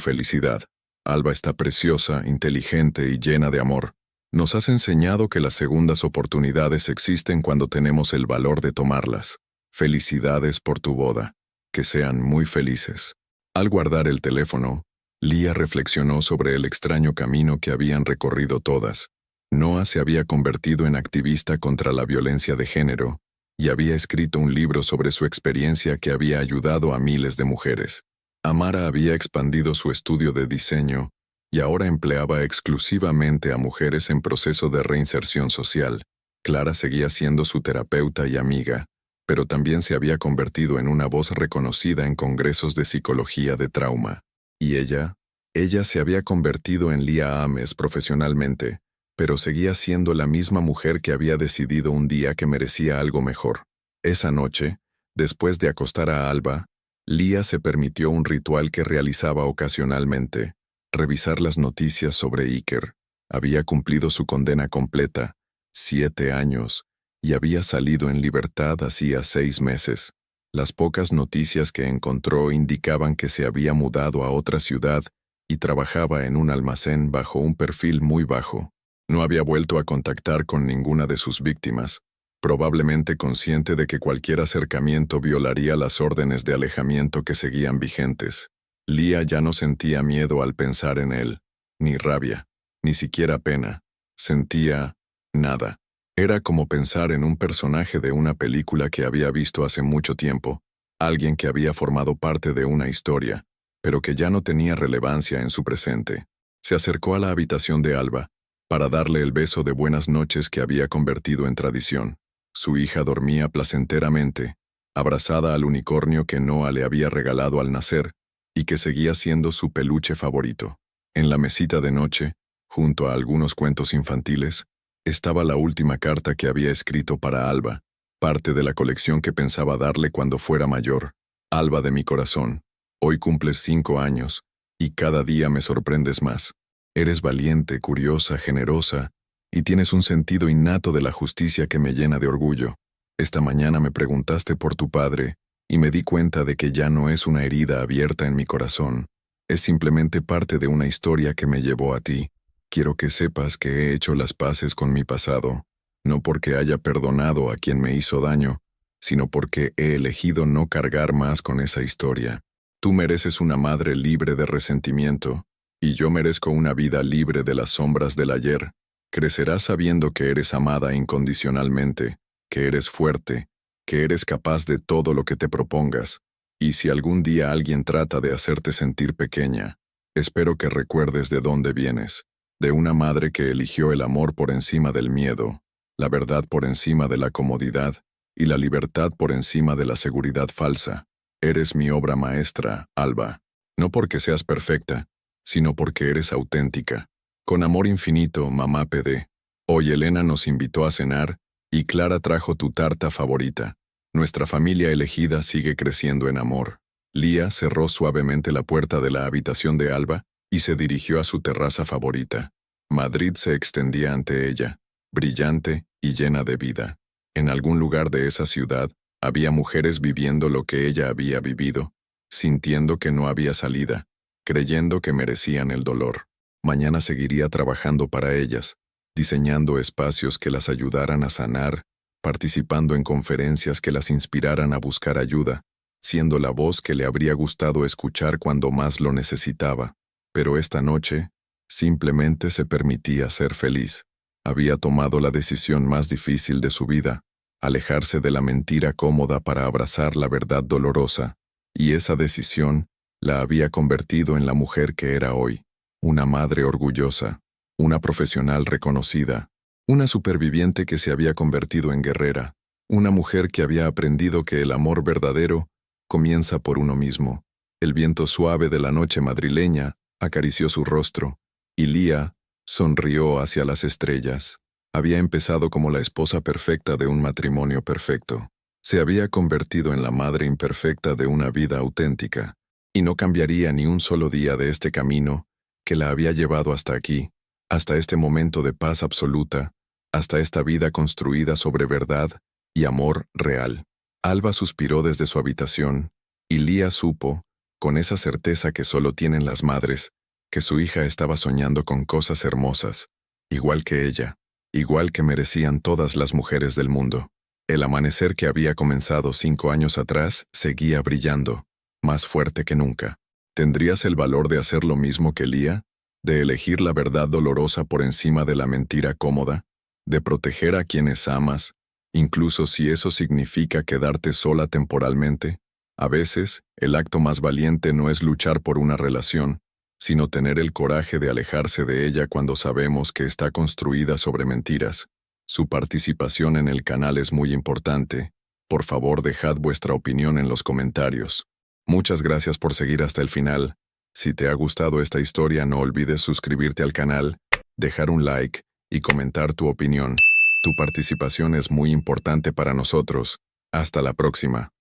felicidad. Alba está preciosa, inteligente y llena de amor. Nos has enseñado que las segundas oportunidades existen cuando tenemos el valor de tomarlas. Felicidades por tu boda. Que sean muy felices. Al guardar el teléfono, Lía reflexionó sobre el extraño camino que habían recorrido todas. Noah se había convertido en activista contra la violencia de género y había escrito un libro sobre su experiencia que había ayudado a miles de mujeres. Amara había expandido su estudio de diseño y ahora empleaba exclusivamente a mujeres en proceso de reinserción social. Clara seguía siendo su terapeuta y amiga, pero también se había convertido en una voz reconocida en congresos de psicología de trauma. Y ella se había convertido en Lía Ames profesionalmente, pero seguía siendo la misma mujer que había decidido un día que merecía algo mejor. Esa noche, después de acostar a Alba, Lía se permitió un ritual que realizaba ocasionalmente: revisar las noticias sobre Iker. Había cumplido su condena completa, 7 años, y había salido en libertad hacía 6 meses. Las pocas noticias que encontró indicaban que se había mudado a otra ciudad y trabajaba en un almacén bajo un perfil muy bajo. No había vuelto a contactar con ninguna de sus víctimas, probablemente consciente de que cualquier acercamiento violaría las órdenes de alejamiento que seguían vigentes. Lía ya no sentía miedo al pensar en él, ni rabia, ni siquiera pena. Sentía nada. Era como pensar en un personaje de una película que había visto hace mucho tiempo, alguien que había formado parte de una historia, pero que ya no tenía relevancia en su presente. Se acercó a la habitación de Alba, para darle el beso de buenas noches que había convertido en tradición. Su hija dormía placenteramente, abrazada al unicornio que Noah le había regalado al nacer y que seguía siendo su peluche favorito. En la mesita de noche, junto a algunos cuentos infantiles, estaba la última carta que había escrito para Alba, parte de la colección que pensaba darle cuando fuera mayor. Alba de mi corazón, hoy cumples 5 años, y cada día me sorprendes más. Eres valiente, curiosa, generosa, y tienes un sentido innato de la justicia que me llena de orgullo. Esta mañana me preguntaste por tu padre, y me di cuenta de que ya no es una herida abierta en mi corazón, es simplemente parte de una historia que me llevó a ti. Quiero que sepas que he hecho las paces con mi pasado, no porque haya perdonado a quien me hizo daño, sino porque he elegido no cargar más con esa historia. Tú mereces una madre libre de resentimiento, y yo merezco una vida libre de las sombras del ayer. Crecerás sabiendo que eres amada incondicionalmente, que eres fuerte, que eres capaz de todo lo que te propongas, y si algún día alguien trata de hacerte sentir pequeña, espero que recuerdes de dónde vienes, de una madre que eligió el amor por encima del miedo, la verdad por encima de la comodidad, y la libertad por encima de la seguridad falsa. Eres mi obra maestra, Alba, no porque seas perfecta, sino porque eres auténtica. Con amor infinito, mamá PD. Hoy Elena nos invitó a cenar, y Clara trajo tu tarta favorita. Nuestra familia elegida sigue creciendo en amor. Lía cerró suavemente la puerta de la habitación de Alba y se dirigió a su terraza favorita. Madrid se extendía ante ella, brillante y llena de vida. En algún lugar de esa ciudad, había mujeres viviendo lo que ella había vivido, sintiendo que no había salida, creyendo que merecían el dolor. Mañana seguiría trabajando para ellas, diseñando espacios que las ayudaran a sanar, participando en conferencias que las inspiraran a buscar ayuda, siendo la voz que le habría gustado escuchar cuando más lo necesitaba. Pero esta noche, simplemente se permitía ser feliz. Había tomado la decisión más difícil de su vida, alejarse de la mentira cómoda para abrazar la verdad dolorosa, y esa decisión la había convertido en la mujer que era hoy, una madre orgullosa, una profesional reconocida, una superviviente que se había convertido en guerrera, una mujer que había aprendido que el amor verdadero comienza por uno mismo. El viento suave de la noche madrileña acarició su rostro, y Lía sonrió hacia las estrellas. Había empezado como la esposa perfecta de un matrimonio perfecto. Se había convertido en la madre imperfecta de una vida auténtica, y no cambiaría ni un solo día de este camino que la había llevado hasta aquí, hasta este momento de paz absoluta, hasta esta vida construida sobre verdad y amor real. Alba suspiró desde su habitación, y Lía supo, con esa certeza que solo tienen las madres, que su hija estaba soñando con cosas hermosas, igual que ella, igual que merecían todas las mujeres del mundo. El amanecer que había comenzado 5 años atrás seguía brillando, más fuerte que nunca. ¿Tendrías el valor de hacer lo mismo que Lía? ¿De elegir la verdad dolorosa por encima de la mentira cómoda? ¿De proteger a quienes amas, incluso si eso significa quedarte sola temporalmente? A veces, el acto más valiente no es luchar por una relación, sino tener el coraje de alejarse de ella cuando sabemos que está construida sobre mentiras. Su participación en el canal es muy importante. Por favor, dejad vuestra opinión en los comentarios. Muchas gracias por seguir hasta el final. Si te ha gustado esta historia, no olvides suscribirte al canal, dejar un like y comentar tu opinión. Tu participación es muy importante para nosotros. Hasta la próxima.